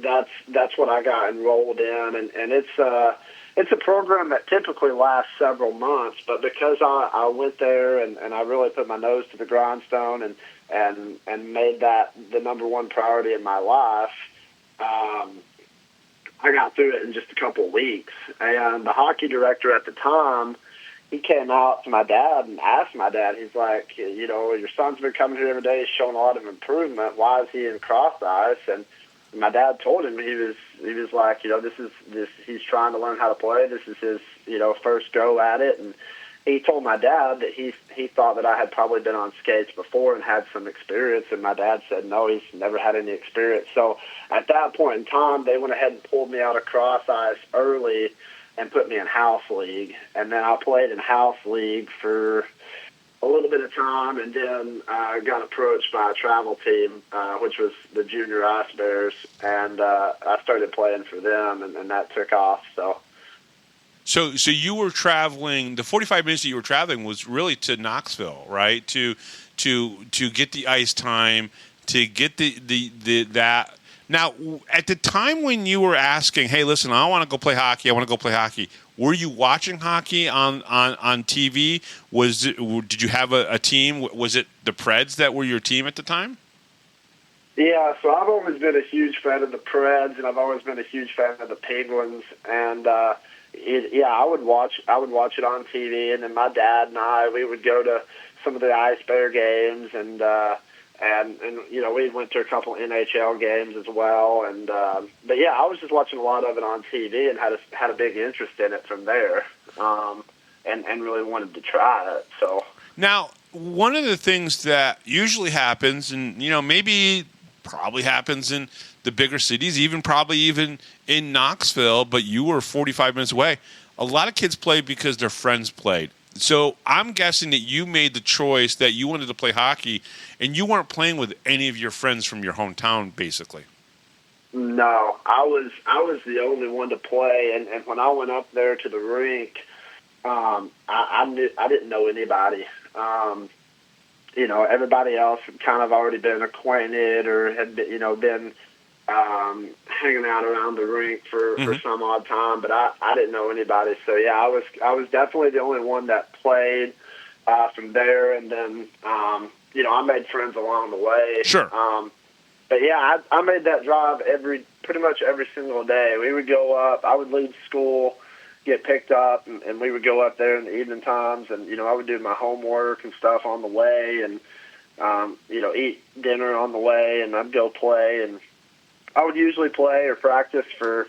that's what I got enrolled in, and it's a program that typically lasts several months, but because I went there and I really put my nose to the grindstone and made that the number one priority in my life, I got through it in just a couple of weeks. And the hockey director at the time, he came out to my dad and asked my dad, he's like, your son's been coming here every day, he's showing a lot of improvement. Why is he in Cross Ice? And my dad told him he was like, he's trying to learn how to play. This is his, first go at it. And he told my dad that he thought that I had probably been on skates before and had some experience, and my dad said no, he's never had any experience. So at that point in time, they went ahead and pulled me out of Cross Ice early and put me in house league, and then I played in house league for a little bit of time, and then I got approached by a travel team, which was the Junior Ice Bears, and I started playing for them, and that took off. So you were traveling. The 45 minutes that you were traveling was really to Knoxville, right? To get the ice time, to get the that. Now, at the time when you were asking, "Hey, listen, I want to go play hockey. I want to go play hockey." Were you watching hockey on TV? Did you have a team? Was it the Preds that were your team at the time? Yeah, so I've always been a huge fan of the Preds, and I've always been a huge fan of the Penguins, and I would watch it on TV, and then my dad and we would go to some of the Ice Bear games, and we went to a couple NHL games as well, and but yeah, I was just watching a lot of it on TV and had a big interest in it from there, and really wanted to try it. So now, one of the things that usually happens, and maybe probably happens in the bigger cities, probably even in Knoxville, but you were 45 minutes away. A lot of kids play because their friends played. So I'm guessing that you made the choice that you wanted to play hockey, and you weren't playing with any of your friends from your hometown, basically. No, I was the only one to play, and when I went up there to the rink, I didn't know anybody. Everybody else had kind of already been acquainted or had been hanging out around the rink for some odd time, but I didn't know anybody. So yeah, I was definitely the only one that played from there, and then I made friends along the way. Sure. But yeah, I made that drive pretty much every single day. We would go up. I would leave school, get picked up, and we would go up there in the evening times, and I would do my homework and stuff on the way, and eat dinner on the way, and I'd go play, and I would usually play or practice for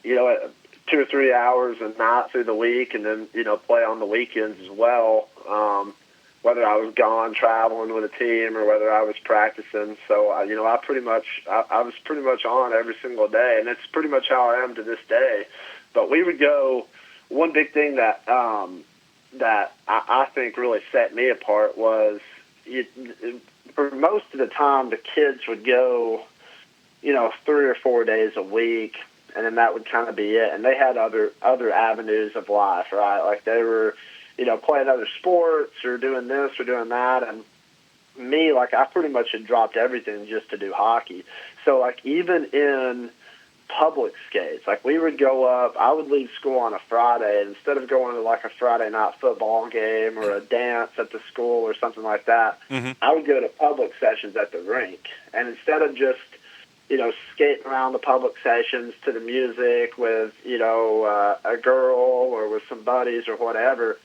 2 or 3 hours a night through the week, and then play on the weekends as well. Whether I was gone traveling with a team or whether I was practicing. So, I was pretty much on every single day, and it's pretty much how I am to this day. But we would go, one big thing that I think really set me apart was, for most of the time, the kids would go, 3 or 4 days a week, and then that would kind of be it. And they had other avenues of life, right? Like they were, playing other sports or doing this or doing that. And me, like, I pretty much had dropped everything just to do hockey. So, like, even in public skates, like, we would go up, I would leave school on a Friday, and instead of going to, like, a Friday night football game or a dance at the school or something like that, I would go to public sessions at the rink. And instead of just, skating around the public sessions to the music with, a girl or with some buddies or whatever,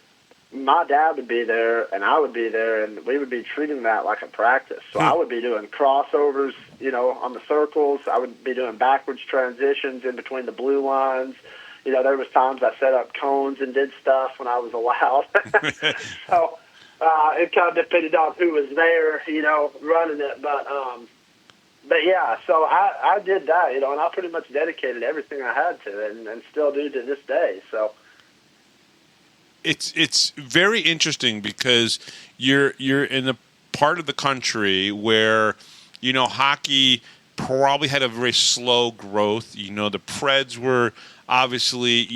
my dad would be there and I would be there, and we would be treating that like a practice. So I would be doing crossovers, on the circles. I would be doing backwards transitions in between the blue lines. There was times I set up cones and did stuff when I was allowed. So it kind of depended on who was there, running it. But yeah, so I did that, and I pretty much dedicated everything I had to it, and still do to this day. So it's very interesting because you're in a part of the country where hockey probably had a very slow growth. The Preds were obviously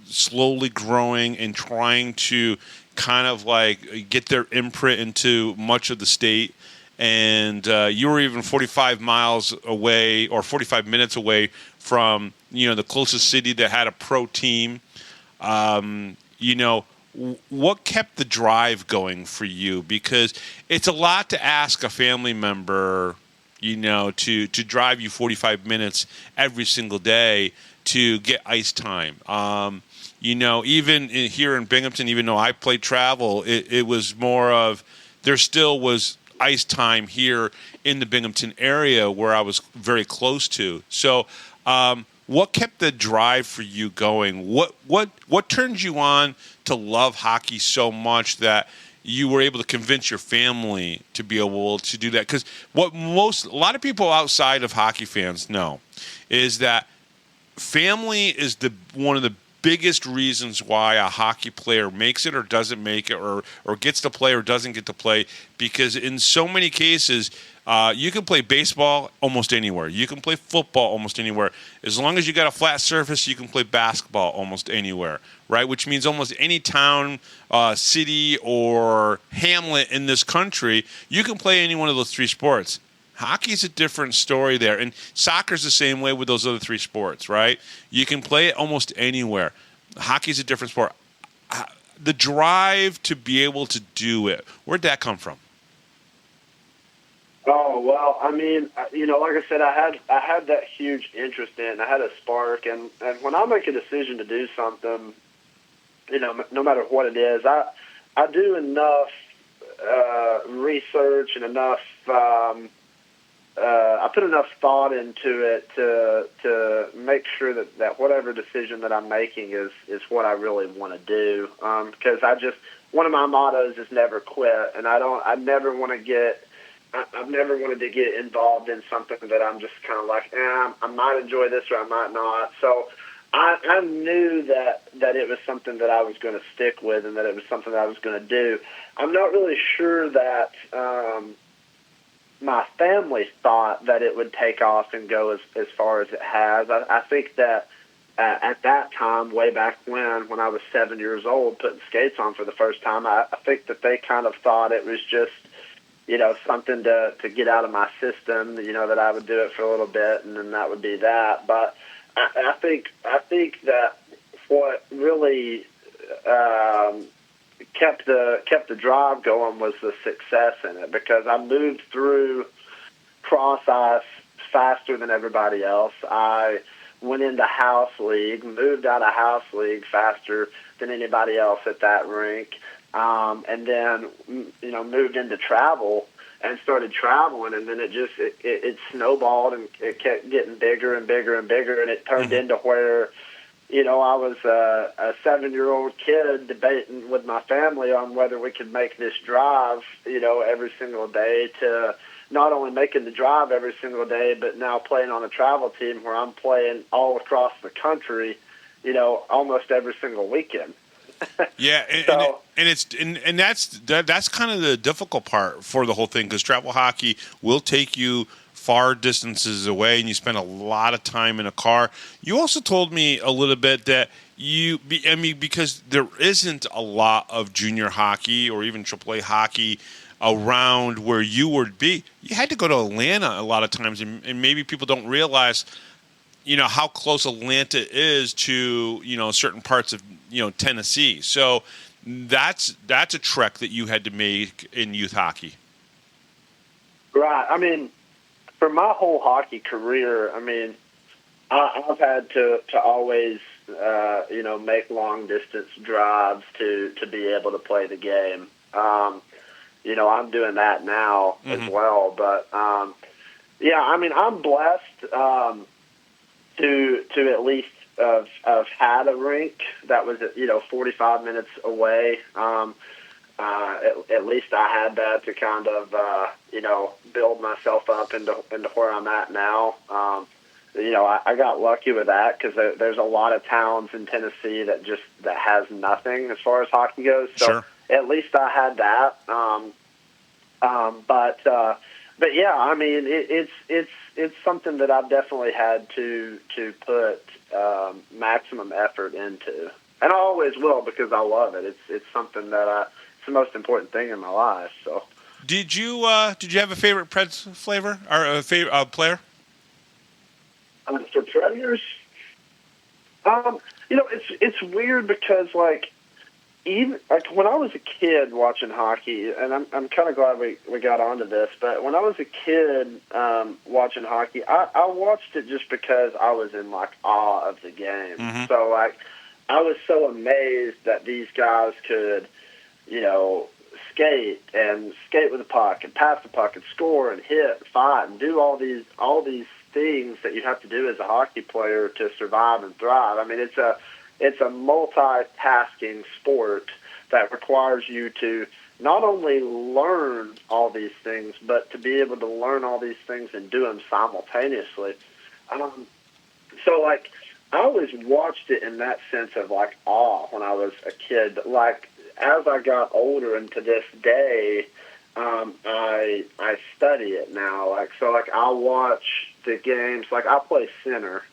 slowly growing and trying to kind of like get their imprint into much of the state. And you were even 45 miles away or 45 minutes away from, the closest city that had a pro team. What kept the drive going for you? Because it's a lot to ask a family member, to drive you 45 minutes every single day to get ice time. Even here in Binghamton, even though I played travel, it was more of there still was ice time here in the Binghamton area where I was very close to. So what kept the drive for you going? What turned you on to love hockey so much that you were able to convince your family to be able to do that? Because a lot of people outside of hockey fans know is that family is one of the biggest reasons why a hockey player makes it or doesn't make it, or gets to play or doesn't get to play, because in so many cases, you can play baseball almost anywhere. You can play football almost anywhere. As long as you got a flat surface, you can play basketball almost anywhere, right? Which means almost any town, city, or hamlet in this country, you can play any one of those three sports. Hockey's a different story there, and soccer's the same way with those other three sports, right? You can play it almost anywhere. Hockey's a different sport. The drive to be able to do it, where'd that come from? Oh, well, I mean, like I said, I had that huge interest in. I had a spark, and when I make a decision to do something, no matter what it is, I do enough research and enough. I put enough thought into it to make sure that whatever decision that I'm making is what I really want to do. Because one of my mottos is never quit, and I've never wanted to get involved in something that I'm just kind of like, I might enjoy this or I might not. So I knew that it was something that I was going to stick with and that it was something that I was going to do. I'm not really sure that my family thought that it would take off and go as far as it has. I think that at that time, way back when I was 7 years old, putting skates on for the first time, I think that they kind of thought it was just, something to get out of my system, that I would do it for a little bit, and then that would be that. But I think that what really kept the drive going was the success in it, because I moved through cross ice faster than everybody else. I went into house league, moved out of house league faster than anybody else at that rink, and then moved into travel and started traveling, and then it snowballed, and it kept getting bigger and bigger and bigger, and it turned into where I was a 7-year-old kid debating with my family on whether we could make this drive every single day, to not only making the drive every single day, but now playing on a travel team where I'm playing all across the country, almost every single weekend. Yeah, and that's kind of the difficult part for the whole thing, because travel hockey will take you far distances away, and you spend a lot of time in a car. You also told me a little bit that because there isn't a lot of junior hockey or even AAA hockey around where you would be, you had to go to Atlanta a lot of times, and maybe people don't realize, how close Atlanta is to, certain parts of, Tennessee. So that's a trek that you had to make in youth hockey. Right. I mean, for my whole hockey career, I mean, I've had to always, make long distance drives to be able to play the game. I'm doing that now as well. But, I mean, I'm blessed to at least have had a rink that was, 45 minutes away. At least I had that to kind of, build myself up into where I'm at now. I got lucky with that, because there's a lot of towns in Tennessee that has nothing as far as hockey goes. So sure. At least I had that. But yeah, I mean, it's something that I've definitely had to put maximum effort into, and I always will, because I love it. It's something that it's the most important thing in my life. So, did you have a favorite Preds flavor or a favorite player? For Predators, it's weird, because even when I was a kid watching hockey, and I'm kind of glad we got onto this, but when I was a kid watching hockey, I watched it just because I was in awe of the game. Mm-hmm. So I was so amazed that these guys could, skate with the puck and pass the puck and score and hit and fight and do all these things that you have to do as a hockey player to survive and thrive. I mean, it's a multitasking sport that requires you to not only learn all these things, but to be able to learn all these things and do them simultaneously. So I always watched it in that sense of awe when I was a kid. But as I got older, and to this day, I study it now. I'll watch the games. I play center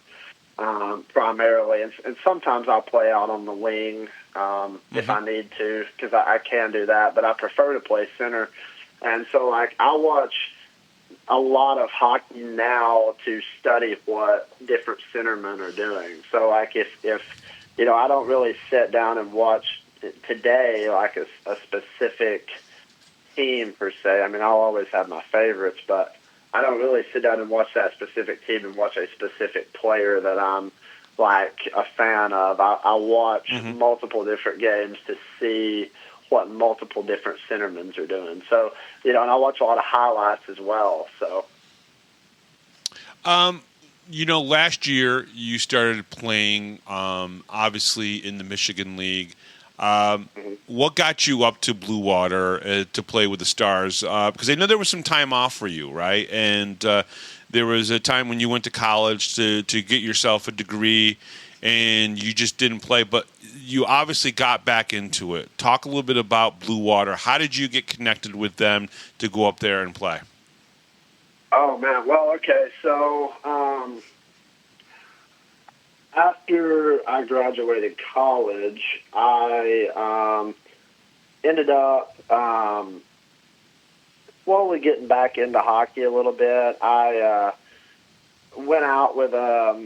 primarily, and sometimes I'll play out on the wing if I need to, because I can do that. But I prefer to play center, and so I watch a lot of hockey now to study what different centermen are doing. So if I don't really sit down and watch today a specific team per se. I mean, I'll always have my favorites, but I don't really sit down and watch that specific team and watch a specific player that I'm a fan of. I watch multiple different games to see what multiple different centermen are doing. So, and I watch a lot of highlights as well. So, last year you started playing, obviously in the Michigan League. What got you up to Blue Water to play with the Stars? Because I know there was some time off for you, right? And there was a time when you went to college to get yourself a degree, and you just didn't play. But you obviously got back into it. Talk a little bit about Blue Water. How did you get connected with them to go up there and play? Oh, man. Well, okay. So after I graduated college, I ended up slowly getting back into hockey a little bit. I went out with a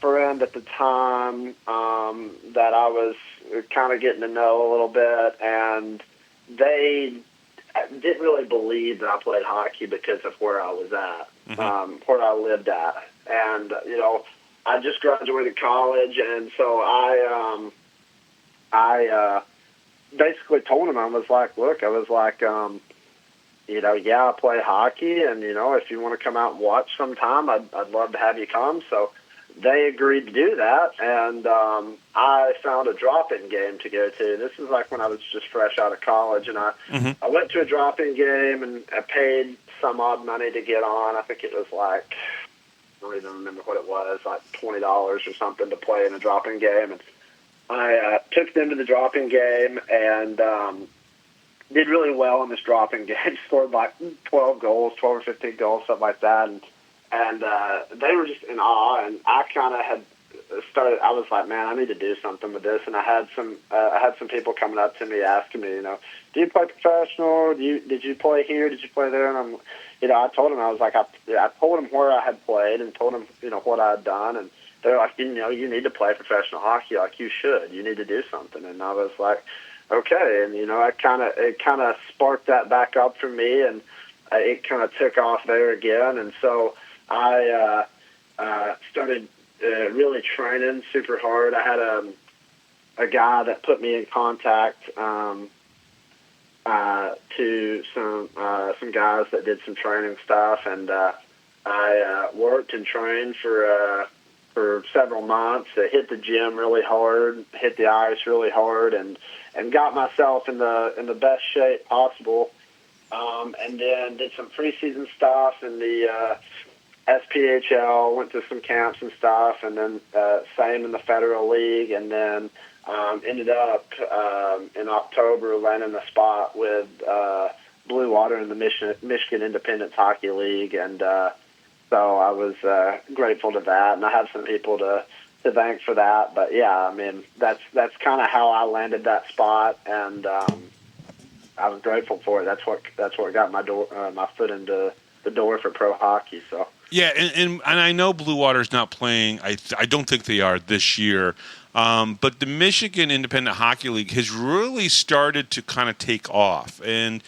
friend at the time that I was kind of getting to know a little bit, and they didn't really believe that I played hockey because of where I was at, where I lived at. And, I just graduated college, and so I basically told him, yeah, I play hockey, and, if you want to come out and watch sometime, I'd love to have you come. So they agreed to do that, and I found a drop-in game to go to. This is like when I was just fresh out of college, and I went to a drop-in game, and I paid some odd money to get on. I think it was like, I don't even remember what it was, like $20 or something to play in a drop-in game. And I took them to the drop-in game and did really well in this drop-in game, scored like 12 or 15 goals, something like that. And they were just in awe, and I kind of had started. I was like, man, I need to do something with this. And I had some people coming up to me asking me, do you play professional? Did you play here? Did you play there? And I told them, I was like, I told them where I had played and told them, what I had done. And they're like, you need to play professional hockey. Like, you should. You need to do something. And I was like, okay. And it kind of sparked that back up for me, and it kind of took off there again. And so I started really training super hard. I had a guy that put me in contact to some guys that did some training stuff, and I worked and trained for several months. I hit the gym really hard, hit the ice really hard, and got myself in the best shape possible. And then did some preseason stuff in the SPHL, went to some camps and stuff, and then same in the Federal League, and then ended up in October landing a spot with Blue Water in the Michigan Independence Hockey League, and so I was grateful to that, and I have some people to thank for that. But yeah, I mean, that's kind of how I landed that spot, and I was grateful for it. That's what got my foot into the door for pro hockey. So. Yeah, and I know Blue Water's not playing. I don't think they are this year. But the Michigan Independent Hockey League has really started to kind of take off. And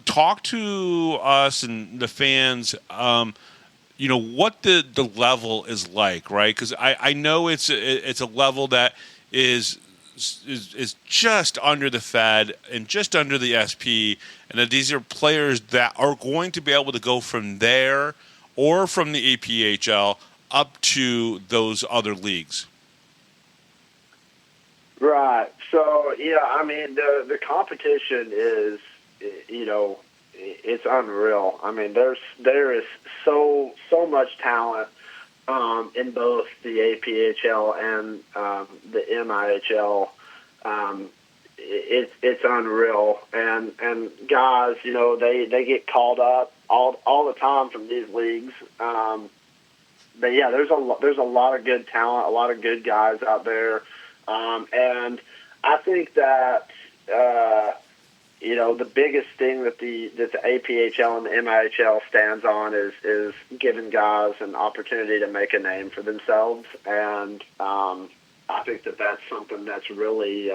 talk to us and the fans, what the level is like, right? Because I know it's a level that is just under the Fed and just under the SP, and that these are players that are going to be able to go from there or from the APHL up to those other leagues. Right. So, yeah, I mean, the competition is, it's unreal. I mean, there is so much talent in both the APHL and the MIHL. It's unreal. And guys, they get called up all the time from these leagues. But yeah, there's a lot of good talent, a lot of good guys out there. And I think that, the biggest thing that the APHL and the MIHL stands on is giving guys an opportunity to make a name for themselves. And, I think that that's something that's really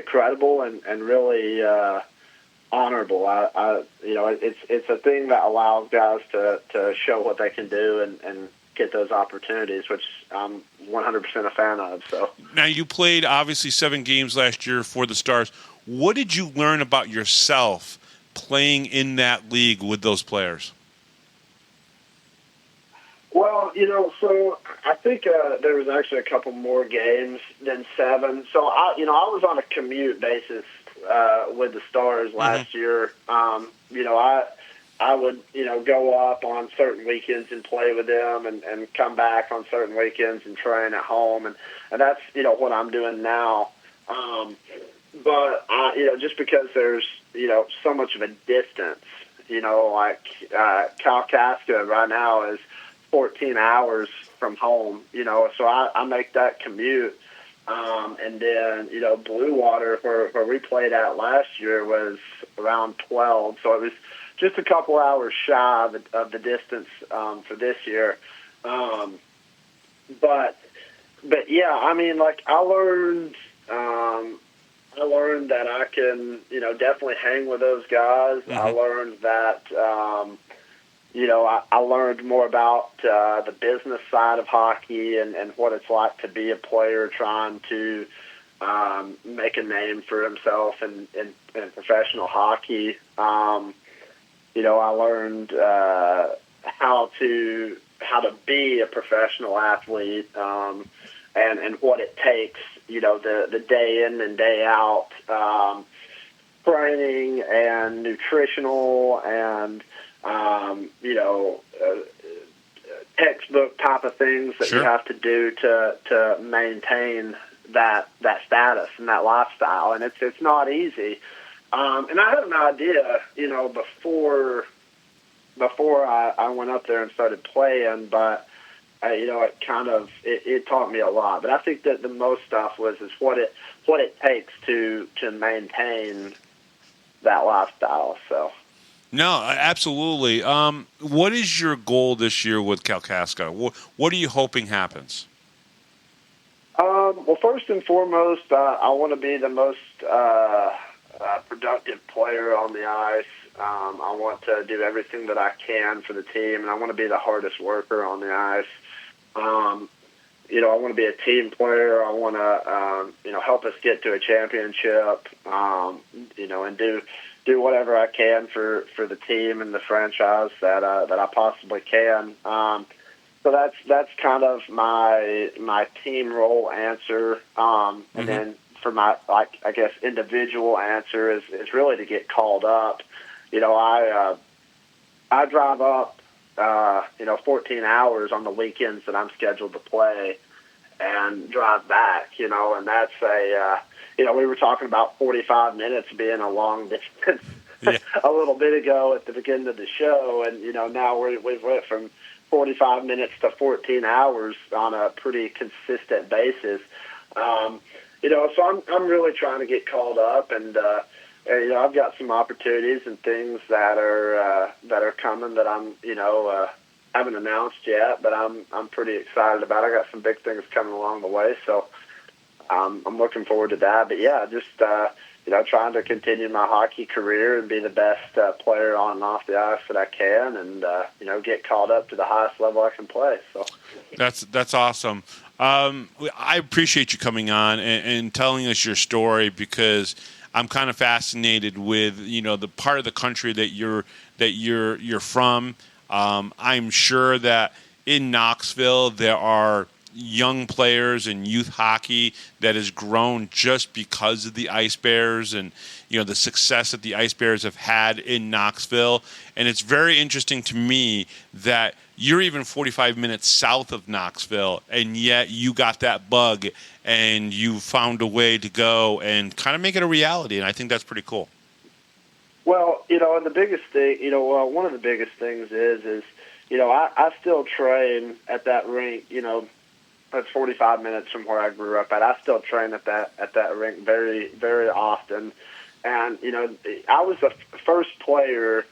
credible and really, honorable. It's a thing that allows guys to show what they can do and get those opportunities, which I'm 100% a fan of. So now, you played obviously 7 games last year for the Stars. What did you learn about yourself playing in that league with those players? Well, so I think there was actually a couple more games than 7. So I was on a commute basis with the Stars last year. I would, go up on certain weekends and play with them and come back on certain weekends and train at home. And that's, what I'm doing now. But, just because there's, so much of a distance, like Kalkaska right now is 14 hours from home, so I make that commute. And then, Blue Water, where we played at last year, was around 12. So it was just a couple hours shy of the distance for this year. But yeah, I mean, like I learned that I can, definitely hang with those guys. Mm-hmm. I learned that, I learned more about the business side of hockey and what it's like to be a player trying to make a name for himself in professional hockey. I learned how to be a professional athlete and what it takes, the day in and day out training and nutritional and textbook type of things that Sure. you have to do to maintain that status and that lifestyle, and it's not easy. And I had an idea, before I went up there and started playing, but it taught me a lot. But I think that the most stuff is what it takes to maintain that lifestyle. So. No, absolutely. What is your goal this year with Kalkaska? What are you hoping happens? Well, first and foremost, I want to be the most productive player on the ice. I want to do everything that I can for the team, and I want to be the hardest worker on the ice. I want to be a team player. I want to, help us get to a championship, and do whatever I can for the team and the franchise that I possibly can. So that's kind of my team role answer. And then for my, individual answer is really to get called up. I drive up, 14 hours on the weekends that I'm scheduled to play and drive back, and that's we were talking about 45 minutes being a long distance a little bit ago at the beginning of the show, and now we've went from 45 minutes to 14 hours on a pretty consistent basis. So I'm really trying to get called up, and I've got some opportunities and things that are coming that I'm haven't announced yet, but I'm pretty excited about it. I got some big things coming along the way, so I'm looking forward to that. But yeah, just trying to continue my hockey career and be the best player on and off the ice that I can, and get called up to the highest level I can play. So that's awesome. I appreciate you coming on and telling us your story, because I'm kind of fascinated with the part of the country that you're from. I'm sure that in Knoxville there are young players in youth hockey that has grown just because of the Ice Bears and the success that the Ice Bears have had in Knoxville. And it's very interesting to me that you're even 45 minutes south of Knoxville, and yet you got that bug and you found a way to go and kind of make it a reality. And I think that's pretty cool. Well, and the biggest thing, one of the biggest things is I still train at that rink, that's 45 minutes from where I grew up at. I still train at that rink very, very often. And, I was the first player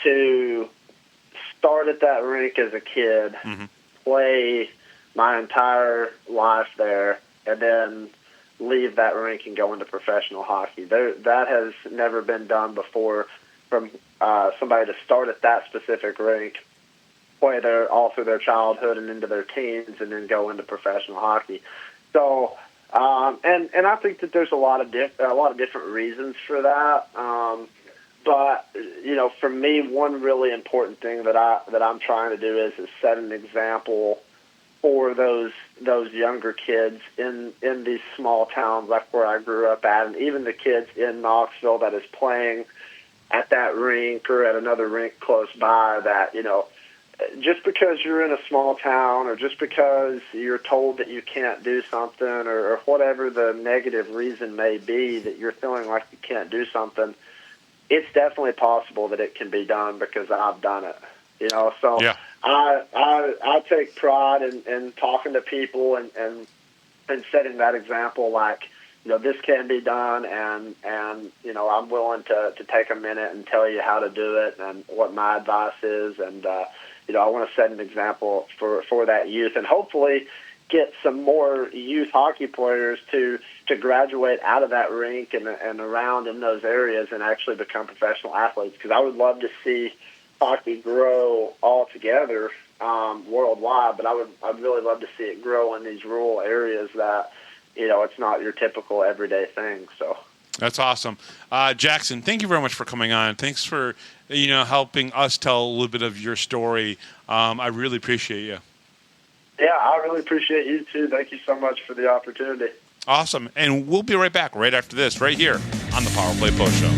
to start at that rink as a kid, play my entire life there, and then leave that rink and go into professional hockey. That has never been done before, from somebody to start at that specific rink, play there all through their childhood and into their teens, and then go into professional hockey. So, and I think that there's a lot of different reasons for that. But for me, one really important thing that I'm trying to do is set an example for those younger kids in these small towns like where I grew up at, and even the kids in Knoxville that is playing at that rink or at another rink close by, that just because you're in a small town, or just because you're told that you can't do something, or whatever the negative reason may be that you're feeling like you can't do something, it's definitely possible that it can be done, because I've done it. So yeah. I take pride in talking to people and setting that example, like, this can be done, and I'm willing to take a minute and tell you how to do it and what my advice is, and I want to set an example for that youth, and hopefully get some more youth hockey players to graduate out of that rink and around in those areas and actually become professional athletes, because I would love to see hockey grow all together worldwide, but I'd really love to see it grow in these rural areas that it's not your typical everyday thing. So that's awesome. Jackson, thank you very much for coming on. Thanks for helping us tell a little bit of your story. I really appreciate you. Yeah, I really appreciate you too. Thank you so much for the opportunity. Awesome. And we'll be right back right after this, right here on the Power Play Post Show.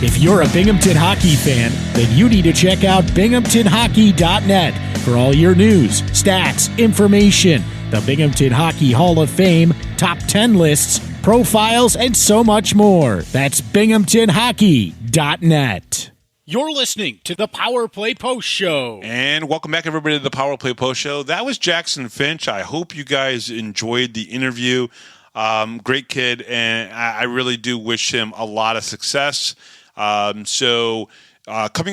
If you're a Binghamton hockey fan, then you need to check out binghamtonhockey.net for all your news, stats, information, the Binghamton Hockey Hall of Fame, top 10 lists, profiles, and so much more. That's binghamtonhockey.net. You're listening to the Power Play Post Show. And welcome back, everybody, to the Power Play Post Show. That was Jackson Finch. I hope you guys enjoyed the interview. Great kid, and I really do wish him a lot of success. Coming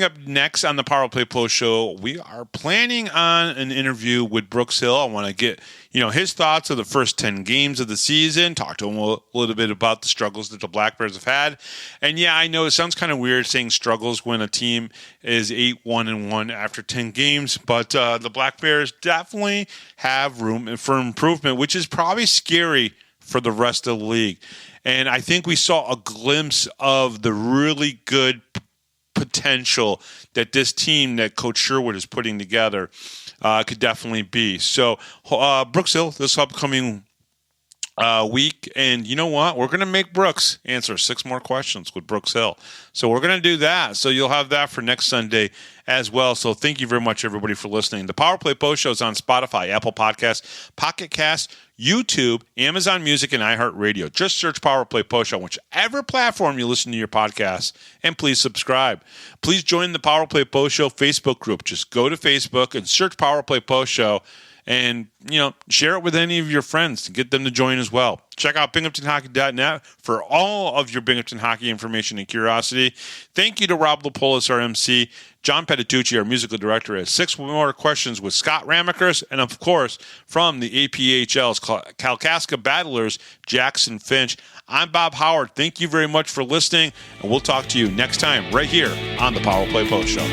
up next on the Power Play Post Show, we are planning on an interview with Brooks Hill. I want to get his thoughts of the first 10 games of the season, talk to him a little bit about the struggles that the Black Bears have had. And yeah, I know it sounds kind of weird saying struggles when a team is 8-1-1 after 10 games, but the Black Bears definitely have room for improvement, which is probably scary for the rest of the league. And I think we saw a glimpse of the really good potential that this team that Coach Sherwood is putting together could definitely be. So, Brooks Hill, this upcoming week, and you know what? We're going to make Brooks answer 6 more questions with Brooks Hill. So we're going to do that. So you'll have that for next Sunday as well. So thank you very much, everybody, for listening. The Power Play Post Show is on Spotify, Apple Podcasts, Pocket Cast, YouTube, Amazon Music, and iHeartRadio. Just search Power Play Post Show on whichever platform you listen to your podcasts, and please subscribe. Please join the Power Play Post Show Facebook group. Just go to Facebook and search Power Play Post Show, and share it with any of your friends to get them to join as well. Check out binghamtonhockey.net for all of your Binghamton hockey information and curiosity. Thank you to Rob Lapolis, our MC, John Petitucci, our musical director, has 6 more questions with Scott Ramaekers, and of course, from the APHL's Kalkaska Battlers, Jackson Finch. I'm Bob Howard. Thank you very much for listening, and we'll talk to you next time right here on the Power Play Post Show.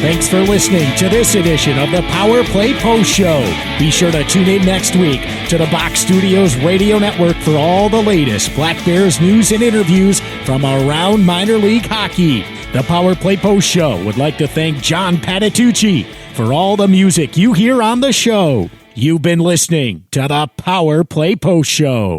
Thanks for listening to this edition of the Power Play Post Show. Be sure to tune in next week to the Box Studios Radio Network for all the latest Black Bears news and interviews from around minor league hockey. The Power Play Post Show would like to thank John Petitucci for all the music you hear on the show. You've been listening to the Power Play Post Show.